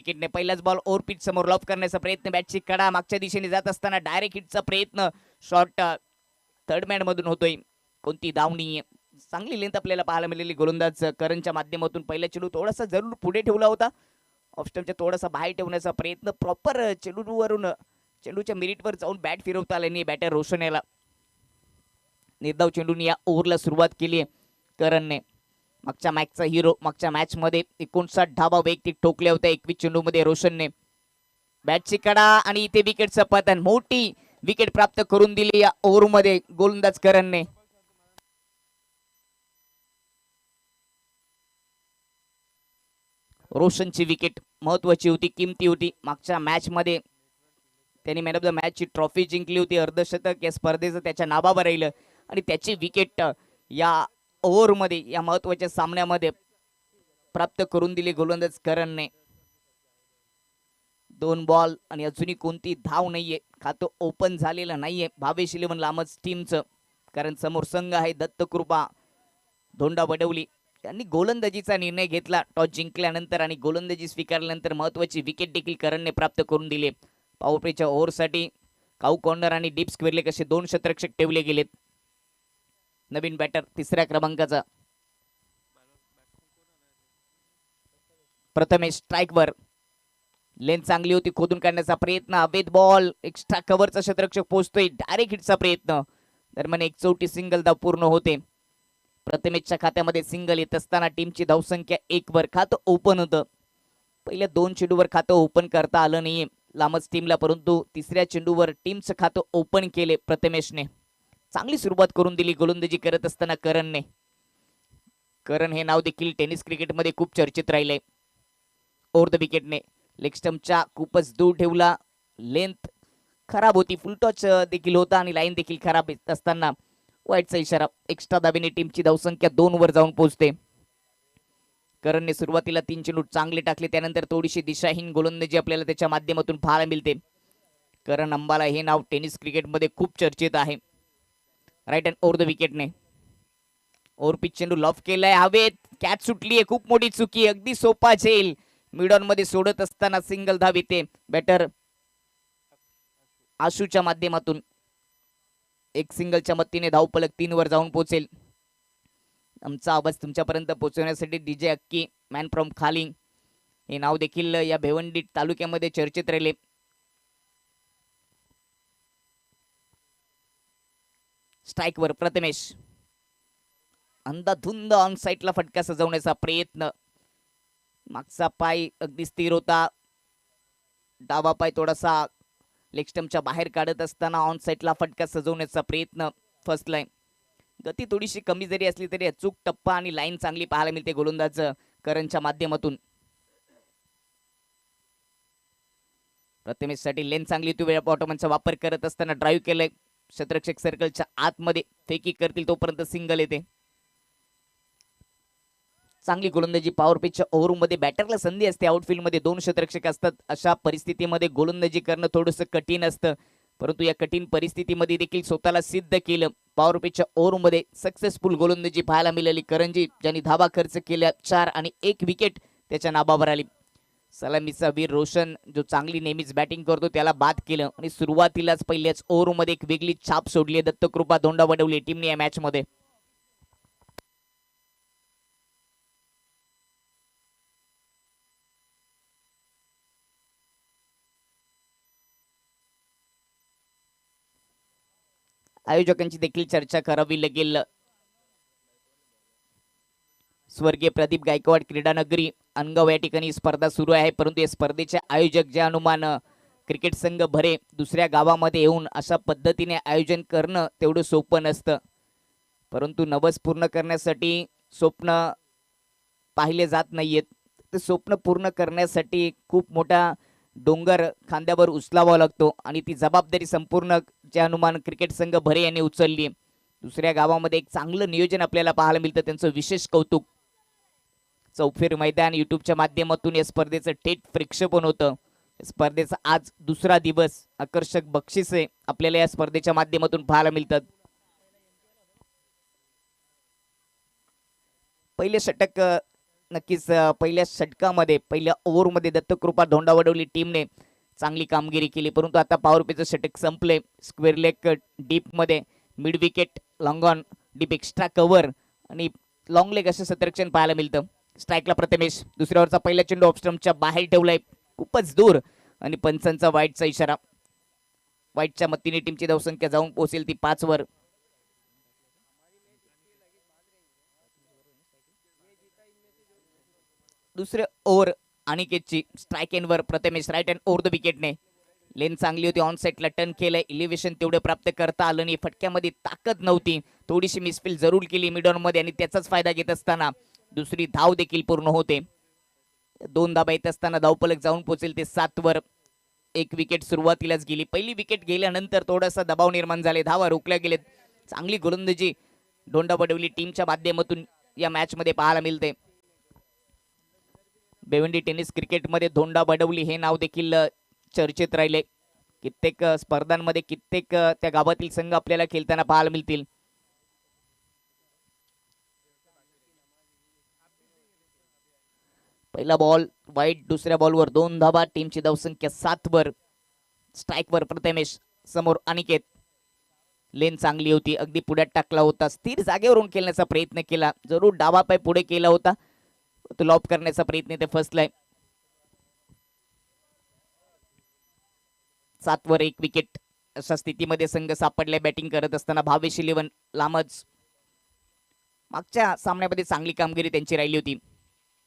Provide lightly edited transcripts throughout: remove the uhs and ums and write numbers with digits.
विकेटने पहिलाच ball over pitch समोर loaf करण्याचा प्रयत्न, बॅटची कडा मागच्या दिशेने जात असताना डायरेक्ट हिटचा प्रयत्न, शॉट थर्ड मॅन मधून होतोय. कोणती धावणी, चांगली लेंथ आपल्याला पाहायला मिळालेली गोलंदाज करणच्या माध्यमातून. पहिला चेंडू थोडासा जरूर पुढे ठेवला होता, ऑफस्टमच्या थोडासा बाहेर ठेवण्याचा प्रयत्न, प्रॉपर चेंडूवरून चेंडूच्या मिरिटवर जाऊन बॅट फिरवता आले नाही बॅटर रोशन याला. निर्धाव चेंडूने या ओव्हरला सुरुवात केली आहे करणने. मागच्या मॅचचा हिरो, मागच्या मॅच मध्ये 59 धावा वैयक्तिक ठोकल्या होत्या 21 चेंडूमध्ये रोशनने. बॅटची कडा आणि इथे विकेटचं पतन, मोठी विकेट प्राप्त करून दिली या ओव्हरमध्ये गोलंदाज करणने. रोशनची विकेट महत्वाची होती, किमती होती. मागच्या मॅच मध्ये त्यांनी मॅन ऑफ द मॅच ची ट्रॉफी जिंकली होती. अर्धशतक या स्पर्धेचं त्याच्या नावावर राहिलं आणि त्याची विकेट या ओव्हरमध्ये, या महत्वाच्या सामन्यामध्ये प्राप्त करून दिली गोलंदाज करणने. 2 बॉल आणि अजूनही कोणती धाव नाहीये, खातं ओपन झालेलं नाहीये भावेश 11 लामच टीमचं. कारण समोर संघ आहे दत्तकृपा धोंडा वडवली. त्यांनी गोलंदाजीचा निर्णय घेतला टॉस जिंकल्यानंतर आणि गोलंदाजी स्वीकारल्यानंतर महत्वाची विकेट देखील करणने प्राप्त करून दिली. पॉवर प्लेच्या ओव्हरसाठी काऊ कॉर्नर आणि डीप स्क्वेअर कसे 2 क्षेत्ररक्षक ठेवले गेलेत. नवीन बॅटर 3ऱ्या क्रमांकाचा प्रथमेश स्ट्राईकवर. लेन चांगली होती, खोदून काढण्याचा प्रयत्न, अवैध बॉल, एक्स्ट्रा कव्हरचा क्षेत्ररक्षक पोहोचतोय, डायरेक्ट हिटचा प्रयत्न. दरम्यान एक चौटी सिंगल धाव पूर्ण होते. प्रथमेशच्या खात्यामध्ये सिंगल येत असताना टीमची धावसंख्या 1 वर खातं ओपन होतं. पहिल्या 2 चेंडूवर खातं ओपन करता आलं नाहीये लामच टीमला, परंतु 3ऱ्या चेंडूवर टीमचं खातं ओपन केले प्रथमेशने. चांगली सुरुवात करून दिली गोलंदाजी करत असताना करणने. करण हे नाव देखील टेनिस क्रिकेटमध्ये खूप चर्चित राहिले. ओव्हर द विकेटने लेग स्टंपच्या खूपच दूर ठेवला, लेंथ खराब होती, फुल टॉच देखील होता आणि लाईन देखील खराब येत असताना वाईटचा इशारा. एक्स्ट्रा दाबीने टीमची धावसंख्या 2 वर जाऊन पोहोचते. करणने सुरुवातीला 3 चेंडू चांगले टाकले, त्यानंतर थोडीशी दिशाहीन गोलंदाजी आपल्याला त्याच्या माध्यमातून पाहायला मिळते. करण अंबाला हे नाव टेनिस क्रिकेटमध्ये खूप चर्चित आहे. राईट हँड ओव्हर द विकेटने ओव्हर पिच चेंडू लॉफ केलाय, हवेत कॅच सुटली आहे, खूप मोठी चुकी, अगदी सोपा झेल. मिड ऑन मध्ये सोडत असताना सिंगल धाव येते बॅटर आशूच्या माध्यमातून. एक सिंगलच्या मदतीने धावफलक 3 वर जाऊन पोहोचेल. आमचा आवाज तुमच्यापर्यंत पोहोचवण्यासाठी डीजे अक्की मॅन फ्रॉम खाली हे नाव देखील या भिवंडी तालुक्यामध्ये चर्चेत राहिले. स्ट्राईकवर प्रथमेश, अंधाधुंद ऑन साईडला फटका सजवण्याचा प्रयत्न. मागचा पाय अगदी स्थिर होता, डावा पाय थोडासा लेग स्टंपच्या बाहेर काढत असताना ऑन साईडला फटका सजवण्याचा प्रयत्न. फर्स्ट लाईन गती थोडीशी कमी जरी असली तरी अचूक टप्पा आणि लाईन चांगली पाहायला मिळते गोलंदाज करणच्या माध्यमातून. प्रथमेशसाठी लेन चांगली होती, वेळा बॉटमचा वापर करत असताना ड्राईव्ह केलंय. क्षेत्ररक्षक सर्कलच्या आतमध्ये फेकी करतील तोपर्यंत सिंगल येते. चांगली गोलंदाजी पॉवर पिचच्या ओव्हरमध्ये बॅटरला संधी असते, आउटफील्ड मध्ये 2 क्षेत्ररक्षक असतात. अशा परिस्थितीमध्ये गोलंदाजी करणं थोडंसं कठीण असतं, परंतु या कठीण परिस्थितीमध्ये देखील स्वतःला सिद्ध केलं. पॉवर पिचच्या ओव्हरमध्ये सक्सेसफुल गोलंदाजी पाहायला मिळाली करणजी, ज्यांनी धावा खर्च केल्या 4 आणि 1 विकेट त्याच्या नावावर आली. सलामीचा वीर रोशन जो चांगली नेहमीच बॅटिंग करतो त्याला बाद केलं आणि सुरुवातीलाच पहिल्याच ओव्हरमध्ये एक वेगळी छाप सोडली. दत्तकृपा धोंडा वडवली टीमने या मॅच मध्ये. आयोजकांची देखील चर्चा करावी लागेल. स्वर्गीय प्रदीप गायकवाड क्रीडानगरी अनगाव या ठिकाणी स्पर्धा सुरू आहे, परंतु या स्पर्धेचे आयोजक जे अनुमान क्रिकेट संघ भरे दुसऱ्या गावामध्ये येऊन अशा पद्धतीने आयोजन करणं तेवढं सोपं नसतं. परंतु नवस पूर्ण करण्यासाठी स्वप्न पाहिले जात नाहीयेत. ते स्वप्न पूर्ण करण्यासाठी खूप मोठा डोंगर खांद्यावर उचलावा लागतो आणि ती जबाबदारी संपूर्ण जे अनुमान क्रिकेट संघ भरे यांनी उचलली. दुसऱ्या गावामध्ये एक चांगलं नियोजन आपल्याला पाहायला मिळतं, त्यांचं विशेष कौतुक. चौफेर मैदान युट्यूबच्या माध्यमातून या स्पर्धेचं थेट प्रक्षेपण होतं. स्पर्धेचा आज दुसरा दिवस, आकर्षक बक्षिसे आपल्याला या स्पर्धेच्या माध्यमातून पाहायला मिळतात. पहिले षटक नक्कीच पहिल्या षटकामध्ये पहिल्या ओव्हरमध्ये दत्तकृपा धोंडावडवली टीमने चांगली कामगिरी केली, परंतु आता पॉवर प्लेचं षटक संपले. स्क्वेअर लेग डीपमध्ये mid wicket, long on, deep extra cover आणि लॉंग लेग असं क्षेत्ररक्षण पाहायला मिळतं. स्ट्राईकला प्रथमेश, दुसऱ्यावरचा पहिला चेंडू ऑफस्टम्पच्या बाहेर ठेवलाय खूपच दूर आणि पंचांचा वाईटचा इशारा. वाईटच्या मतीने टीमची धावसंख्या जाऊन पोहोचेल ती 5 वर. दुसरे ओव्हर अनिकेतची, स्ट्राईक एंडवर Prathamesh right hand over the विकेटने. लेन चांगली होती, ऑन साईडला टर्न केलंय, इलिव्हेशन तेवढं प्राप्त करता आलं नाही. फटक्यामध्ये ताकद नव्हती, थोडीशी मिसफील जरूर केली मिड ऑन मध्ये आणि त्याचाच फायदा घेत असताना दुसरी धाव देखील पूर्ण होते. 2 धाबा येत असताना धावफलक जाऊन पोहोचेल ते 7 वर. एक विकेट सुरुवातीलाच गेली. पहिली विकेट गेल्यानंतर थोडासा दबाव निर्माण झाले, धावा रोखल्या गेलेत. चांगली गोलंदाजी धोंडावडवली टीमच्या माध्यमातून या मॅच मध्ये पाहायला मिळते. भिवंडी टेनिस क्रिकेटमध्ये धोंडावडवली हे नाव देखील चर्चेत राहिले. कित्येक स्पर्धांमध्ये कित्येक त्या गावातील संघ आपल्याला खेळताना पाहायला मिळतील. पहिला बॉल वाईट, दुसऱ्या बॉलवर 2 धाबा, टीमची धावसंख्या 7 वर. स्ट्राईकवर प्रथमेश, समोर अनिकेत. लेन चांगली होती, अगदी पुढ्यात टाकला होता, स्थिर जागेवरून खेळण्याचा प्रयत्न केला, जरूर डावा पाय पुढे केला होता, तो लॉब करण्याचा प्रयत्न ते फसलाय. 7 वर 1 विकेट अशा स्थितीमध्ये संघ सापडलाय. बॅटिंग करत असताना भावेश 11 लांबच. मागच्या सामन्यामध्ये चांगली कामगिरी त्यांची राहिली होती.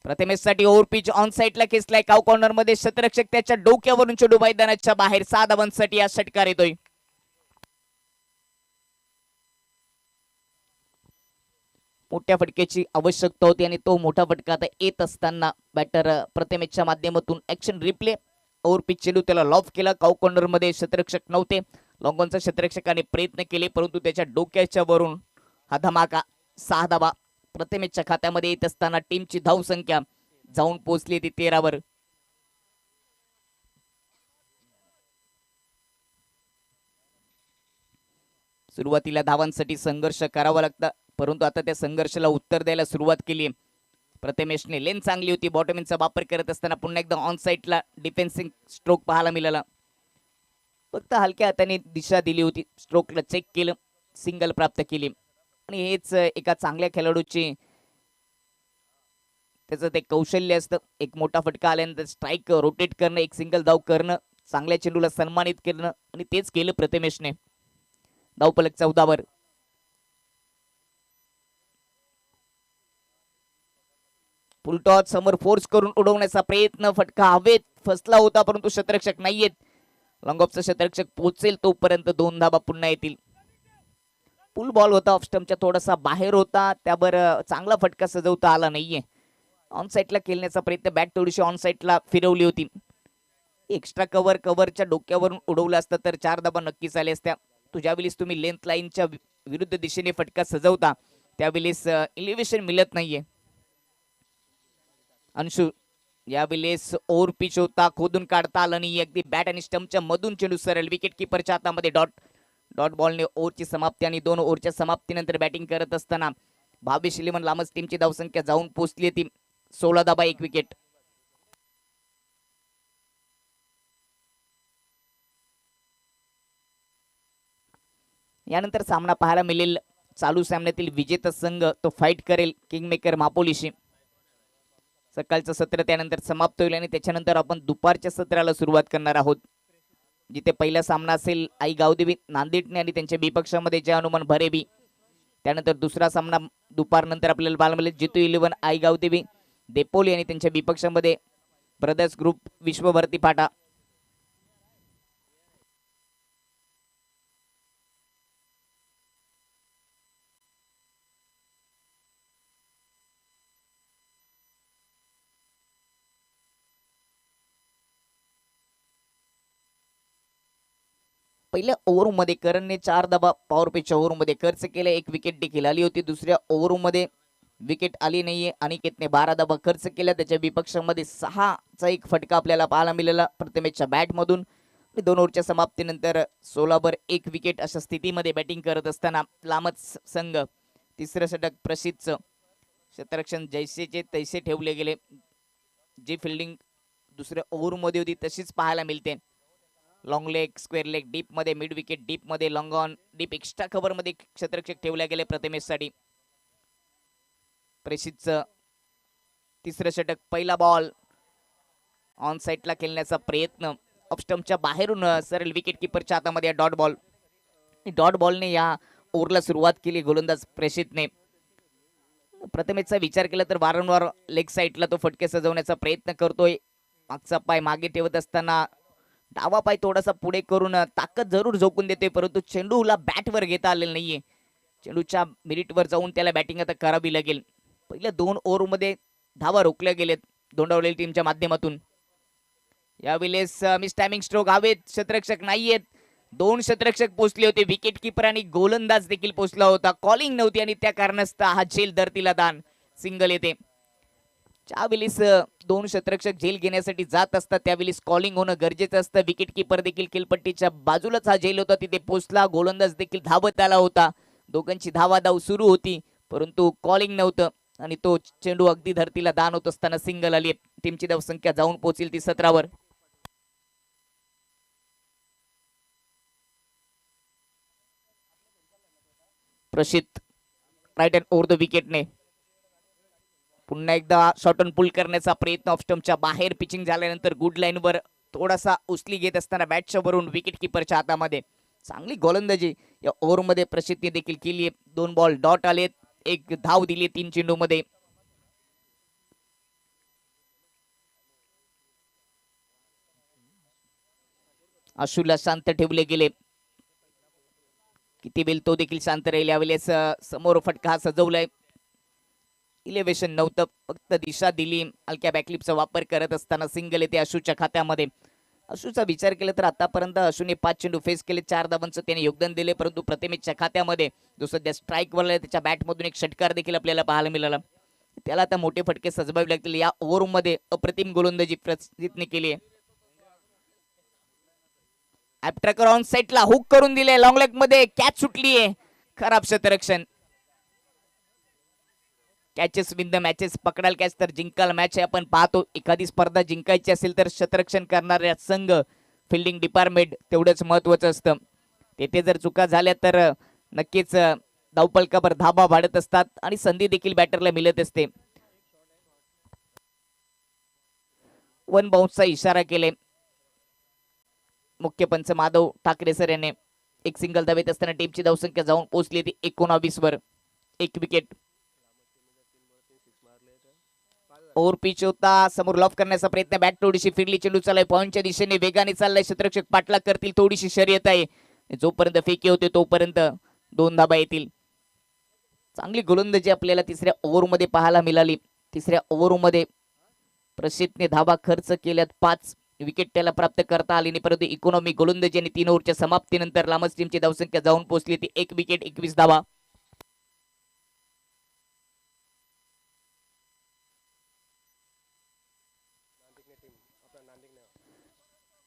प्रथमेश साठी ओव्हर पिच ऑन साइडला खेचलाय, काव कॉर्नर मध्ये क्षेत्ररक्षक त्याच्या डोक्यावरून चेंडू मैदानाच्या बाहेर. 6 धावांसाठी हा षटकार येतोय. मोठ्या फटक्याची आवश्यकता होती आणि तो मोठा फटका आता येत असताना बॅटर प्रथमेशच्या माध्यमातून ऍक्शन रिप्ले. ओव्हर पिच चेंडू त्याला लॉफ केला, काव कॉर्नर मध्ये क्षेत्ररक्षक नव्हते. लॉंगॉनच्या क्षेत्ररक्षकाने प्रयत्न केले, परंतु त्याच्या डोक्याच्या वरून हा धमाका. 6 धावा प्रथमेशच्या खात्यामध्ये येत असताना टीमची धाव संख्या जाऊन पोहोचली ती 13 वर. सुरुवातीला धावांसाठी संघर्ष करावा लागता, परंतु आता त्या संघर्षाला उत्तर द्यायला सुरुवात केली प्रथमेशने. लेन चांगली होती, बॉटमिनचा वापर करत असताना पुन्हा एकदा ऑन साइडला डिफेन्सिंग स्ट्रोक पाहायला मिळाला. फक्त हलक्या हाताने दिशा दिली होती, स्ट्रोकला चेक केलं, सिंगल प्राप्त केली. आणि हेच एका चांगल्या खेळाडूची त्याचं ते कौशल्य असतं. एक मोठा फटका आल्यानंतर स्ट्राईक रोटेट करणं, एक सिंगल धाव करणं, चांगल्या चेंडूला सन्मानित करणं, आणि तेच केलं प्रथमेशने. धावफलक 14 वर. फुलटॉस समोर फोर्स करून उडवण्याचा प्रयत्न, फटका हवेत फसला होता, परंतु क्षेत्ररक्षक नाहीयेत. लॉंग ऑफचा क्षेत्ररक्षक पोहोचेल तोपर्यंत 2 धाबा पुन्हा येतील. पुल बॉल होता, ऑफ स्टंपच्या थोडासा बाहेर होता, त्यावर चांगला फटका सजवता आला नाहीये. ऑन साइडला खेळण्याचा प्रयत्न, बॅट थोडीशी ऑन साइडला फिरवली होती. एक्स्ट्रा कव्हरच्या डोक्यावरून उडवलं असतं तर 4 धाबा नक्कीच आले असत्या. ज्यावेळेस तुम्ही लेंथ लाईनच्या विरुद्ध दिशेने फटका सजवता त्यावेळेस इलिव्हेशन मिळत नाहीये. अंशु, यावेळेस ओव्हर पिच होता, खोदून काढता आलं नाही, अगदी बॅट आणि स्टंपच्या मधून चेंडू सरळ विकेट किपरच्या हातामध्ये. डॉट बॉलने ओव्हरची समाप्ती आणि 2 ओव्हरच्या समाप्तीनंतर बॅटिंग करत असताना भावेश 11 लांबच टीमची धावसंख्या जाऊन पोहोचली ती 16 धाबा 1 विकेट. यानंतर सामना पाहायला मिळेल चालू सामन्यातील विजेता संघ तो फाईट करेल किंगमेकर मापोलीशी. सकाळचं सत्र त्यानंतर समाप्त होईल आणि त्याच्यानंतर आपण दुपारच्या सत्राला सुरुवात करणार आहोत, जिथे पहिला सामना असेल आई गावदेवी नांदेडने आणि त्यांच्या बी पक्षामध्ये जय हनुमान भरेबी. त्यानंतर दुसरा सामना दुपारनंतर आपल्याला पाहायला मिळेल जितू 11 आई गावदेवी देपोली आणि त्यांच्या बी पक्षामध्ये ब्रदर्स ग्रुप विश्वभारती फाटा. पहिल्या ओव्हरमध्ये करणने 4 धाबा पॉवर पिचच्या ओव्हरमध्ये खर्च केला, 1 विकेट देखील आली होती. दुसऱ्या ओव्हरमध्ये विकेट आली नाहीये. अनिकेतने 12 धाबा खर्च केल्या, त्याच्या विपक्षामध्ये 6चा एक फटका आपल्याला पाहायला मिळाला प्रथमेशच्या बॅटमधून. 2 ओव्हरच्या समाप्तीनंतर 16 वर 1 विकेट अशा स्थितीमध्ये बॅटिंग करत असताना लांबच संघ. तिसरं षटक प्रसिद्धचं क्षेत्ररक्षण जैसेचे तैसे ठेवले गेले. जी फिल्डिंग दुसऱ्या ओव्हरमध्ये होती तशीच पाहायला मिळते. Long leg, square leg, deep मध्ये, मिड विकेट डीप मध्ये, long on deep, extra cover मध्ये क्षेत्ररक्षक ठेवले गेले प्रथमेशसाठी. प्रेषितचं तिसरं षटक. पहिला बॉल ऑन साईडला खेळण्याचा प्रयत्न, ऑफस्टम्पच्या बाहेरून सरळ विकेट किपरच्या हातामध्ये डॉट बॉल. डॉट बॉलने या ओव्हरला सुरुवात केली गोलंदाज प्रेषितने. प्रथमेशचा विचार केला तर वारंवार लेग साईडला तो फटके सजवण्याचा प्रयत्न करतोय. मागचा पाय मागे ठेवत असताना डावा पाय थोडासा पुढे करून ताकद जरूर झोकून देते, परंतु चेंडूला बॅटवर घेता आलेलं नाहीये. चेंडूच्या मिनिटवर जाऊन त्याला बॅटिंग आता करावी लागेल. पहिल्या 2 ओव्हरमध्ये धावा रोखल्या गेलेत दोंडावलेली टीमच्या माध्यमातून. यावेळेस मिस टायमिंग स्ट्रोक हवेत, क्षेत्ररक्षक नाहीयेत. 2 क्षेत्ररक्षक पोहोचले होते, विकेट किपर आणि गोलंदाज देखील पोहोचला होता. कॉलिंग नव्हती आणि त्या कारणास्तव हा झेल धरतीला दान सिंगल येते. ज्यावेळेस 2 क्षेत्ररक्षक झेल घेण्यासाठी जात असतात त्यावेळेस कॉलिंग होणं गरजेचं असतं. विकेट किपर देखील किलपट्टीच्या बाजूलाच हा झेल होता, तिथे पोहोचला. गोलंदाज देखील धावत आला होता. दोघांची धावाधाव सुरू होती, परंतु कॉलिंग नव्हतं आणि तो चेंडू अगदी धरतीला दान होत असताना सिंगल आली. टीमची धावसंख्या जाऊन पोहोचेल ती 17 वर. प्रशित राईट हँड ओव्हर द विकेटने पुन्हा एकदा शॉर्ट ऑन पुल करण्याचा प्रयत्न. ऑफस्टम्पच्या बाहेर पिचिंग झाल्यानंतर गुड लाईनवर थोडासा उचली घेत असताना बॅटच्या वरून विकेट किपरच्या हातामध्ये. चांगली गोलंदाजी या ओव्हरमध्ये प्रसिद्धीने देखील केली. 2 बॉल डॉट आलेत, 1 धाव दिली 3 चेंडूमध्ये. आशूला शांत ठेवले गेले. किती वेळ तो देखील शांत राहील. यावेळेस समोर फटका हा सजवलाय. इलेव्हेशन नव्हतं, फक्त दिशा दिली. हलक्या बॅकलिपचा वापर करत असताना सिंगल येते आशूच्या खात्यामध्ये. आशूचा विचार केला तर आतापर्यंत आशूने 5 चेंडू फेस केले, 4 धावांचं त्याने योगदान दिले, परंतु प्रथमेशच्या खात्यामध्ये जो सध्या स्ट्राईकवर आहे त्याच्या बॅटमधून एक षटकार देखील आपल्याला पाहायला मिळाला. त्याला आता मोठे फटके सजवावे लागतील. या ओव्हरमध्ये अप्रतिम गोलंदाजी प्रसिद्धीने केली आहे. ॲप्ट्रॅकर ऑन साईडला हुक करून दिले, लॉंग लेग मध्ये कॅच सुटलीये. खराब क्षेत्ररक्षण. कॅचेस विन द मॅचेस, पकडाल कॅच तर जिंकाल मॅच. आपण पाहतो एखादी स्पर्धा जिंकायची असेल तर क्षेत्ररक्षण करणाऱ्या संघ, फिल्डिंग डिपार्टमेंट तेवढंच महत्वाचं असतं. तेथे जर चुका झाल्या तर नक्कीच धावपलकावर धाबा वाढत असतात आणि संधी देखील बॅटरला मिळत असते. 1 बाउन्सचा इशारा केले मुख्य पंच माधव ठाकरे सर याने. एक सिंगल धावेत असताना टीमची धावसंख्या जाऊन पोहोचली ती 19 वर. 1 विकेट. ओव्हर पिच होता, समोर लॉफ करण्याचा प्रयत्न, बॅट थोडीशी फिरली, चेंडू चाललाय पॉइंटच्या दिशेने, वेगाने चाललाय. क्षेत्ररक्षक पाठलाग करतील, थोडीशी शर्यत आहे. जोपर्यंत फेकी होते तोपर्यंत 2 धाबा येतील. चांगली गोलंदाजी आपल्याला तिसऱ्या ओव्हरमध्ये पाहायला मिळाली. तिसऱ्या ओव्हरमध्ये प्रसिद्धने धाबा खर्च केल्यात, 5 विकेट त्याला प्राप्त करता आली नाही, परंतु इकॉनॉमी गोलंदाजी आणि 3 ओव्हरच्या समाप्तीनंतर लांबच टीमची धावसंख्या जाऊन पोहोचली ती 1 विकेट 21 धावा.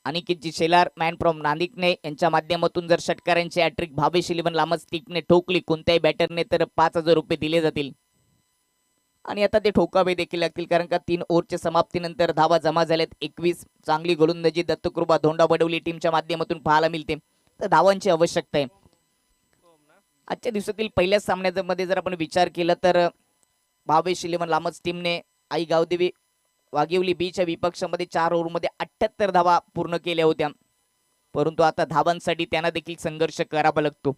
अनिकेतजी शेलार मॅन फ्रॉम नांदिकने यांच्या माध्यमातून जर षटकारांची हॅट्रिक भावेश 11 लांबच टीमने ठोकली कोणत्याही बॅटरने तर 5,000 रुपये दिले जातील. आणि आता ते ठोकावे देखील लागतील, कारण का 3 ओव्हरच्या समाप्तीनंतर धावा जमा झाल्यात 21. चांगली गोलंदाजी दत्तकृपा धोंडा बडवली टीमच्या माध्यमातून पाहायला मिळते, तर धावांची आवश्यकता आहे. आजच्या दिवसातील पहिल्या सामन्यामध्ये जर आपण विचार केला तर भावेश 11 लांबच टीमने आई गावदेवी वाघिवली बीच्या विपक्षामध्ये 4 ओव्हरमध्ये 78 धावा पूर्ण केल्या होत्या, परंतु आता धावांसाठी त्यांना देखील संघर्ष करावा लागतो.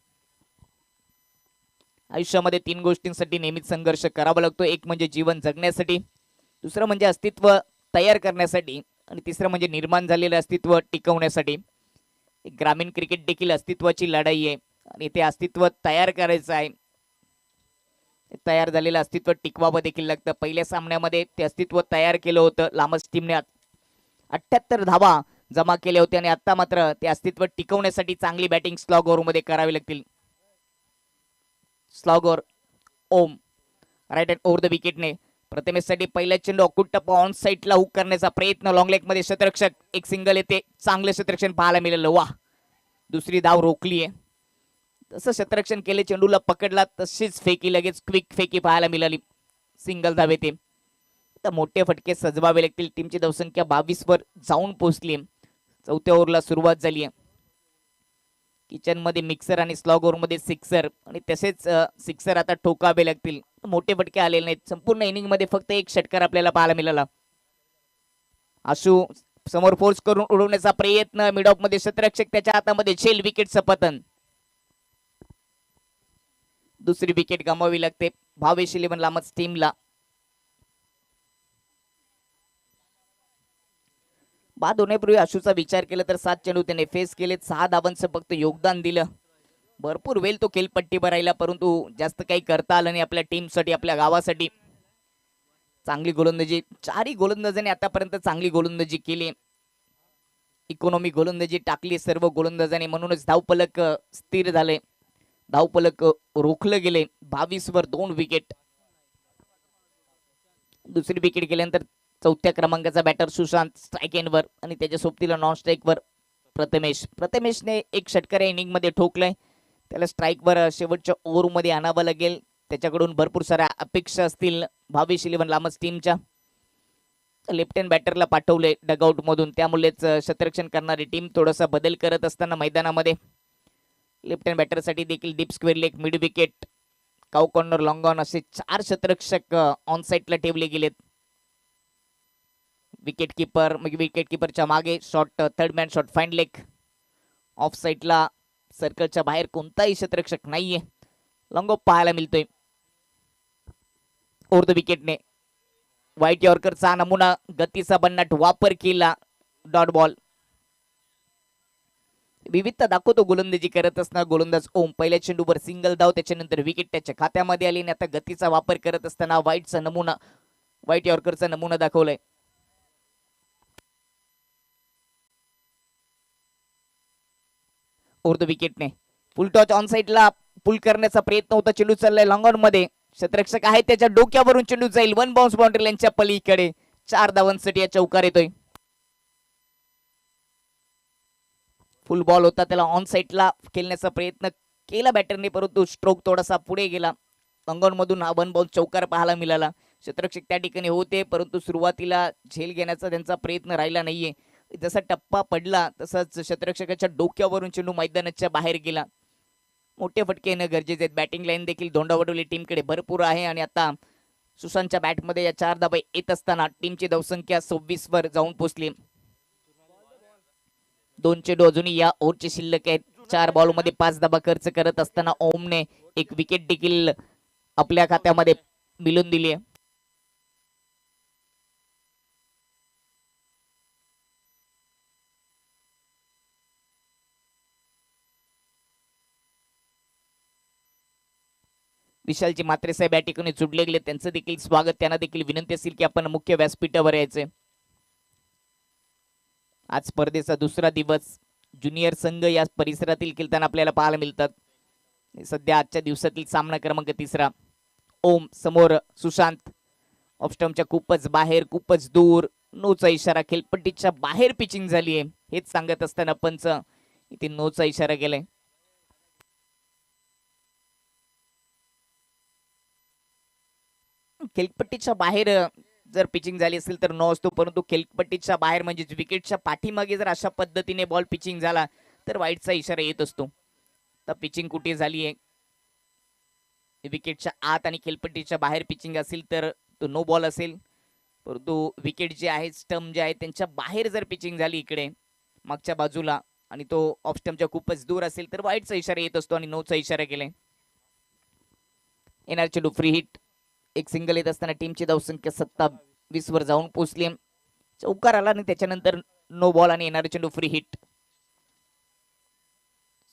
आयुष्यामध्ये 3 गोष्टींसाठी नेहमीच संघर्ष करावा लागतो. एक म्हणजे जीवन जगण्यासाठी, दुसरं म्हणजे अस्तित्व तयार करण्यासाठी आणि तिसरं म्हणजे निर्माण झालेलं अस्तित्व टिकवण्यासाठी. ग्रामीण क्रिकेट देखील अस्तित्वाची लढाई आहे आणि ते अस्तित्व तयार करायचं आहे. तयार झालेलं अस्तित्व टिकवावं देखील लागतं. पहिल्या सामन्यामध्ये ते अस्तित्व तयार केलं होतं, लांबच टीमने 78 धावा जमा केल्या होत्या आणि आता मात्र ते अस्तित्व टिकवण्यासाठी चांगली बॅटिंग स्लॉग ओव्हरमध्ये करावी लागतील. Slogger Om right hand over the विकेटने प्रथमेशसाठी पहिला चेंडू अकुट टप्पा ऑन साईडला हुक करण्याचा प्रयत्न, लॉंग लेग मध्ये क्षेत्ररक्षक, एक सिंगल येते. चांगलं क्षेत्ररक्षण पाहायला मिळालं. वाह, दुसरी धाव रोखली आहे. तसं क्षेत्ररक्षण केले, चेंडूला पकडला तशीच फेकी, लगेच क्विक फेकी पाहायला मिळाली. सिंगल धाव येते. तर मोठे फटके सजवावे लागतील. टीमची धावसंख्या 22 वर जाऊन पोहोचली. चौथ्या ओव्हरला सुरुवात झाली आहे. किचन मध्ये मिक्सर आणि स्लॉग ओव्हर मध्ये सिक्सर आणि तसेच सिक्सर आता ठोकावे लागतील. मोठे फटके आलेले नाहीत. संपूर्ण इनिंग मध्ये फक्त एक षटकार आपल्याला पाहायला मिळाला. आशू समोर फोर्स करून उडवण्याचा प्रयत्न. मिड ऑफ मध्ये क्षेत्ररक्षक त्याच्या हातामध्ये झेल. विकेटचं पतन. दुसरी विकेट गमावी लागते भावेश इलेव्हन लामच टीमला. बाद होण्यापूर्वी आशूचा विचार केला तर 7 चेंडू त्याने फेस केले. 6 धावांचं फक्त योगदान दिलं. भरपूर वेळ तो खेळपट्टीवर राहिला परंतु जास्त काही करता आलं नाही आपल्या टीमसाठी, आपल्या गावासाठी. चांगली गोलंदाजी. चारही गोलंदाजांनी आतापर्यंत चांगली गोलंदाजी केली. इकॉनॉमी गोलंदाजी टाकली सर्व गोलंदाजांनी. म्हणूनच धावफलक स्थिर झाले. धावफलक रोखले गेले. 22 वर 2 विकेट. दुसरी विकेट गेल्यानंतर चौथ्या क्रमांकाचा बॅटर सुशांत स्ट्राईक एंडवर आणि त्याच्या सोबतीला नॉन स्ट्राईकवर प्रथमेशने एक षटकार इनिंग मध्ये ठोकलाय. त्याला स्ट्राईकवर शेवटच्या ओव्हरमध्ये आणावं लागेल. त्याच्याकडून भरपूर साऱ्या अपेक्षा असतील भावेश इलेव्हन लामस टीमच्या. लेफ्ट हँड बॅटरला पाठवले डगआउट मधून. त्यामुळेच क्षेत्ररक्षण करणारी टीम थोडासा बदल करत असताना मैदानामध्ये लेफ्ट हँड बॅटरसाठी देखील deep square leg, mid wicket, cow corner, long on असे 4 क्षेत्ररक्षक ऑन साईडला ठेवले गेलेत. विकेट किपरच्या मागे shot, third man shot, fine leg. Of साईडला सर्कलच्या बाहेर कोणताही क्षेत्ररक्षक नाहीये. लॉंग ऑफ पाहायला मिळतोय. ओव्हर द विकेटने व्हाईट यॉर्करचा नमुना गतीचा भन्नाट वापर केला. Dot ball. विविधता दाखवतो गोलंदाजी करत असणार गोलंदाज ओम. पहिल्या चेंडूवर सिंगल धाव, त्याच्यानंतर विकेट त्याच्या खात्यामध्ये आली आणि आता गतीचा वापर करत असताना व्हाईट यॉर्करचा नमुना दाखवलाय. ओव्हर द विकेटने फुल टॉच ऑन साईडला पुल करण्याचा प्रयत्न होता. चेंडू चाललाय लॉंग ऑन मध्ये. क्षेत्ररक्षक आहे त्याच्या डोक्यावरून चेंडू जाईल. 1 बाउन्स बाउंड्री लाईनच्या पलीकडे. 4 धावांसाठी या चौकार येतोय. फुल बॉल होता. त्याला ऑन साईडला खेळण्याचा प्रयत्न केला बॅटरने परंतु स्ट्रोक थोडासा पुढे गेला. लॉंग ऑन मधून हा 1 बाउन्स चौकार पाहायला मिळाला. क्षेत्ररक्षक त्या ठिकाणी होते परंतु सुरुवातीला झेल घेण्याचा त्यांचा प्रयत्न राहिला नाहीये. जसा टप्पा पडला तसंच क्षेत्ररक्षकाच्या डोक्यावरून चेंडू मैदानाच्या बाहेर गेला. मोठे फटके येणं गरजेचे आहेत. बॅटिंग लाईन देखील धोंडावडवली टीमकडे भरपूर आहे आणि आता सुशांतच्या बॅटमध्ये या 4 धाबा येत असताना टीमची धावसंख्या 26 वर जाऊन पोहोचली. 2 चेंडू अजूनही या ओव्हरचे शिल्लक आहेत. 4 बॉलमध्ये 5 धाबा खर्च करत असताना ओमने एक विकेट देखील आपल्या खात्यामध्ये मिळवून दिली आहे. विशालची मात्रे साहेब या ठिकाणी जुडले गेले. त्यांचं देखील स्वागत. त्यांना देखील विनंती असेल की आपण मुख्य व्यासपीठावर यायचे. आज स्पर्धेचा दुसरा दिवस. ज्युनियर संघ या परिसरातील खेळताना आपल्याला पाहायला मिळतात. सध्या आजच्या दिवसातील सामना क्रमांक 3. ओम समोर सुशांत. ऑफस्टंपच्या खूपच बाहेर, खूपच दूर. नोचा इशारा. खेळपट्टीच्या बाहेर पिचिंग झाली आहे हेच सांगत असताना पंच इथे नोचा इशारा केलाय. खेळपट्टीच्या बाहेर जर पिचिंग झाली असेल तर नो असतो परंतु खेळपट्टीच्या बाहेर म्हणजेच विकेटच्या पाठीमागे जर अशा पद्धतीने बॉल पिचिंग झाला तर वाईटचा इशारा येत असतो. तर पिचिंग कुठे झाली आहे, विकेटच्या आत आणि खेळपट्टीच्या बाहेर पिचिंग असेल तर तो नो बॉल असेल. परंतु विकेट जे आहे, स्टंप जे आहे त्यांच्या बाहेर जर पिचिंग झाली इकडे मागच्या बाजूला आणि तो ऑफ स्टंपच्या खूपच दूर असेल तर वाईटचा इशारा येत असतो आणि नोचा इशारा केलाय. येणार चेंडू फ्री हिट. एक सिंगल येत असताना टीमची धावसंख्या 27 वर जाऊन पोहोचली. चौकार आला आणि त्याच्यानंतर नो बॉल आणि येणारे चेंडू फ्री हिट.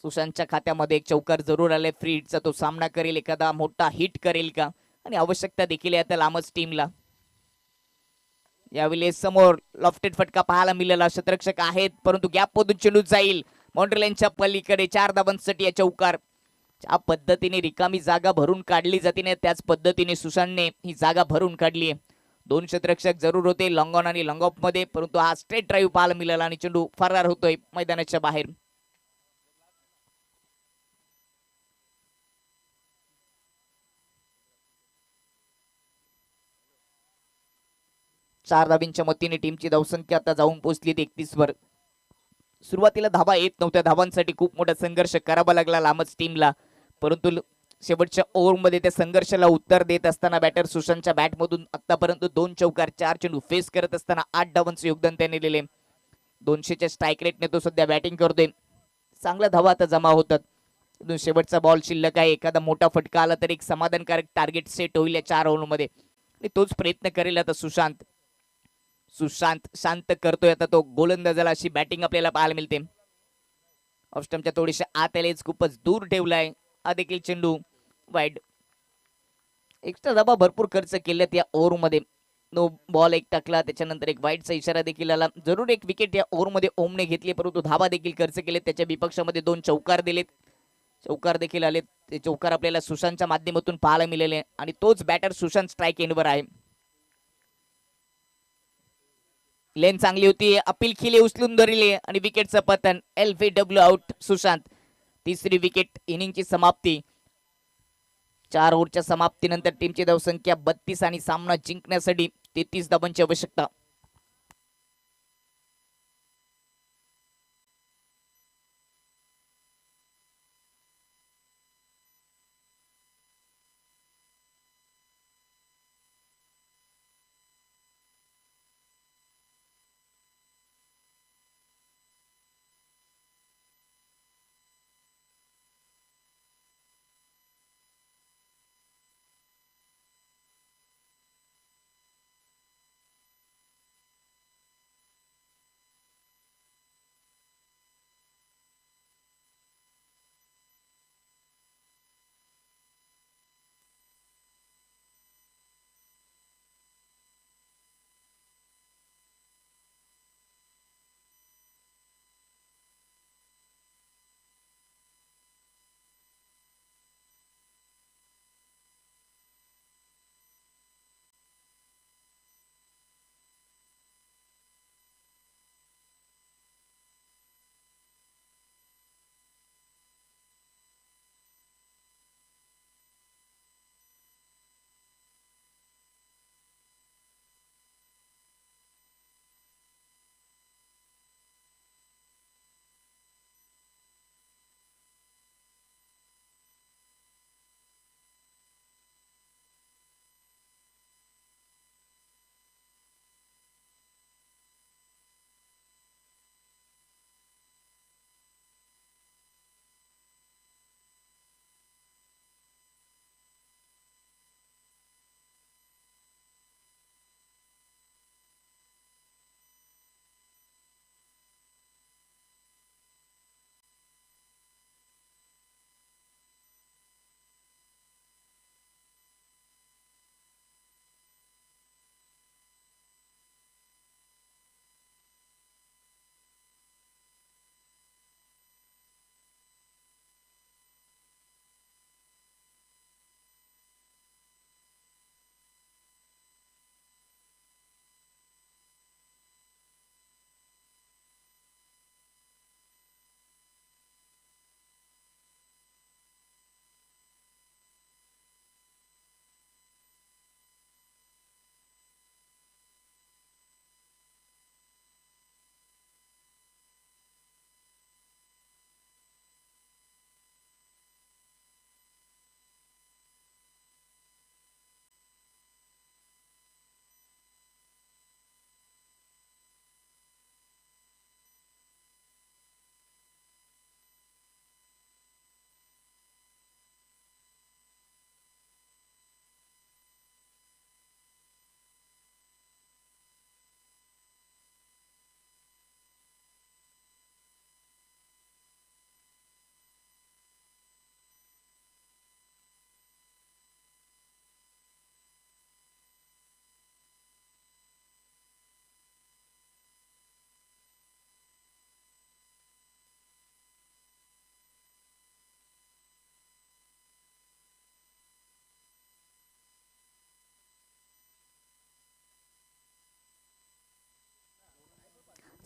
सुशांतच्या खात्यामध्ये एक चौकार जरूर आलाय. फ्री हिटचा तो सामना करेल, एखादा मोठा हिट करेल का, आणि आवश्यकता देखील आहे आता लांबच टीमला. यावेळी समोर लॉफ्टेड फटका पाहायला मिळाला. क्षेत्ररक्षक आहेत परंतु गॅप मधून चेंडू जाईल बाउंड्री लाईनच्या पलीकडे. 4 धावांसाठी या चौकार. ज्या पद्धतीने रिकामी जागा भरून काढली जाते ना त्याच पद्धतीने सुशांतने ही जागा भरून काढली आहे. 2 क्षेत्ररक्षक जरूर होते लॉंग ऑन आणि लॉंग ऑफ मध्ये परंतु हा स्ट्रेट ड्राईव्ह पाहायला मिळाला आणि चेंडू फरार होतोय मैदानाच्या बाहेर. 4 धाबींच्या मतीने टीमची धावसंख्या आता जाऊन पोहोचली 31 वर. सुरुवातीला धाबा येत नव्हत्या, धाबांसाठी खूप मोठा संघर्ष करावा लागला लांबच टीमला, परंतु शेवटच्या ओव्हरमध्ये त्या संघर्षाला उत्तर देत असताना बॅटर सुशांतच्या बॅटमधून आतापर्यंत 2 चौकार 4 चेंडू फेस करत असताना 8 धावांचे योगदान त्याने दिले. 200च्या स्ट्राईक रेटने तो सध्या बॅटिंग करतोय. चांगला धावा आता जमा होतात. शेवटचा बॉल शिल्लक आहे, एखादा मोठा फटका आला तर एक समाधानकारक टार्गेट सेट होईल या 4 ओव्हरमध्ये आणि तोच प्रयत्न करेल आता सुशांत. शांत करतोय आता तो गोलंदाजाला, अशी बॅटिंग आपल्याला पाहायला मिळते. ऑफस्टमच्या थोडीशा आत आलेच, खूपच दूर ठेवलाय, हा देखील चेंडू वाईड. एक्स्ट्रा धाबा भरपूर खर्च केल्यात या ओव्हरमध्ये. नो बॉल एक टाकला, त्याच्यानंतर एक वाईडचा इशारा देखील आला. जरूर एक विकेट या ओव्हरमध्ये ओमने घेतली, परंतु धाबा देखील खर्च केले. त्याच्या विपक्षामध्ये 2 चौकार दिलेत, चौकार देखील आलेत. ते चौकार आपल्याला सुशांतच्या माध्यमातून पाहायला मिळाले आणि तोच बॅटर सुशांत स्ट्राईक एंडवर आहे. लेन चांगली होती, अपील खिले उचलून धरले आणि विकेटचं पतन. LBW out Sushant. तिसरी विकेट, इनिंगची समाप्ती. 4 ओव्हरच्या समाप्तीनंतर टीमची धावसंख्या 32 आणि सामना जिंकण्यासाठी 33 धावांची आवश्यकता.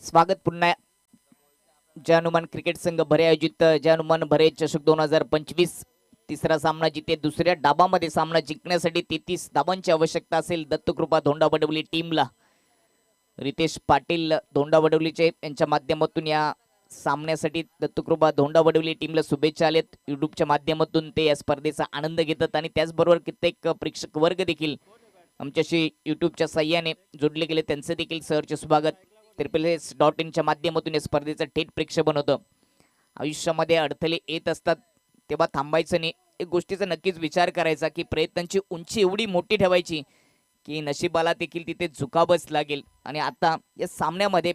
स्वागत पुन्हा जय हनुमान क्रिकेट संघ भरे आयोजित जय हनुमान भरे चषक 2025. तिसरा सामना जिथे दुसऱ्या डाबामध्ये सामना जिंकण्यासाठी 33 धावांची आवश्यकता असेल दत्तकृपा धोंडा बडवली टीमला. रितेश पाटील धोंडावडवलीचे यांच्या माध्यमातून या सामन्यासाठी दत्तकृपा धोंडावडवली टीमला शुभेच्छा आलेत. युट्यूबच्या माध्यमातून ते या स्पर्धेचा आनंद घेतात आणि त्याचबरोबर कित्येक प्रेक्षक वर्ग देखील आमच्याशी युट्यूबच्या साह्याने जोडले गेले, त्यांचे देखील सहर्ष स्वागत. triple-s.in च्या माध्यमातून या स्पर्धेचं थेट प्रक्षेपण होतं. आयुष्यामध्ये अडथळे येत असतात तेव्हा थांबायचं नाही, एक गोष्टीचा नक्कीच विचार करायचा की प्रयत्नांची उंची एवढी मोठी ठेवायची की नशिबाला देखील तिथे झुकावंच लागेल. आणि आता या सामन्यामध्ये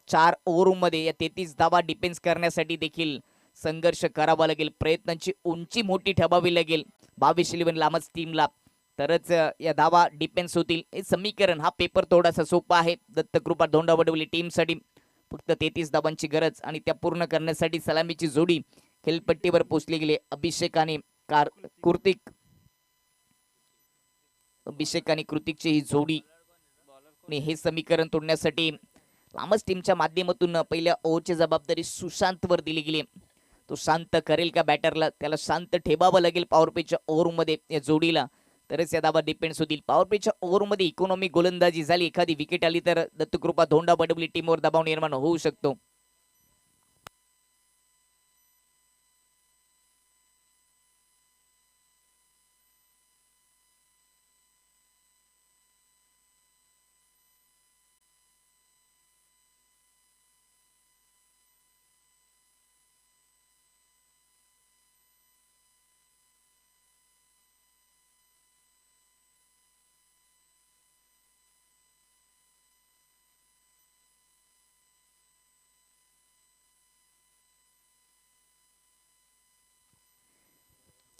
4 ओव्हरमध्ये या 33 धावा डिफेन्स करण्यासाठी देखील संघर्ष करावा लागेल, प्रयत्नांची उंची मोठी ठेवावी लागेल 22-11 लामच टीमला, तरच या धावा डिफेन्स होतील. हे समीकरण, हा पेपर थोडासा सोपा आहे दत्तकृपा धोंडावडवली टीमसाठी. फक्त 33 धावांची गरज आणि त्या पूर्ण करण्यासाठी सलामीची जोडी खेळपट्टीवर पोचली गेली. अभिषेक आणि कृतिकची ही जोडी आणि हे समीकरण तोडण्यासाठी लामच टीमच्या माध्यमातून पहिल्या ओव्हरची जबाबदारी सुशांतवर दिली गेली. तो शांत करेल का बॅटरला, त्याला शांत ठेवावं लागेल पॉवर प्लेच्या ओव्हरमध्ये या जोडीला, तरच या धावा डिपेंड्स होतील. पॉवर प्लेच्या ओव्हरमध्ये इकॉनॉमी गोलंदाजी झाली, एखादी विकेट आली तर दत्तकृपा धोंडावडवली टीमवर दबाव निर्माण होऊ शकतो.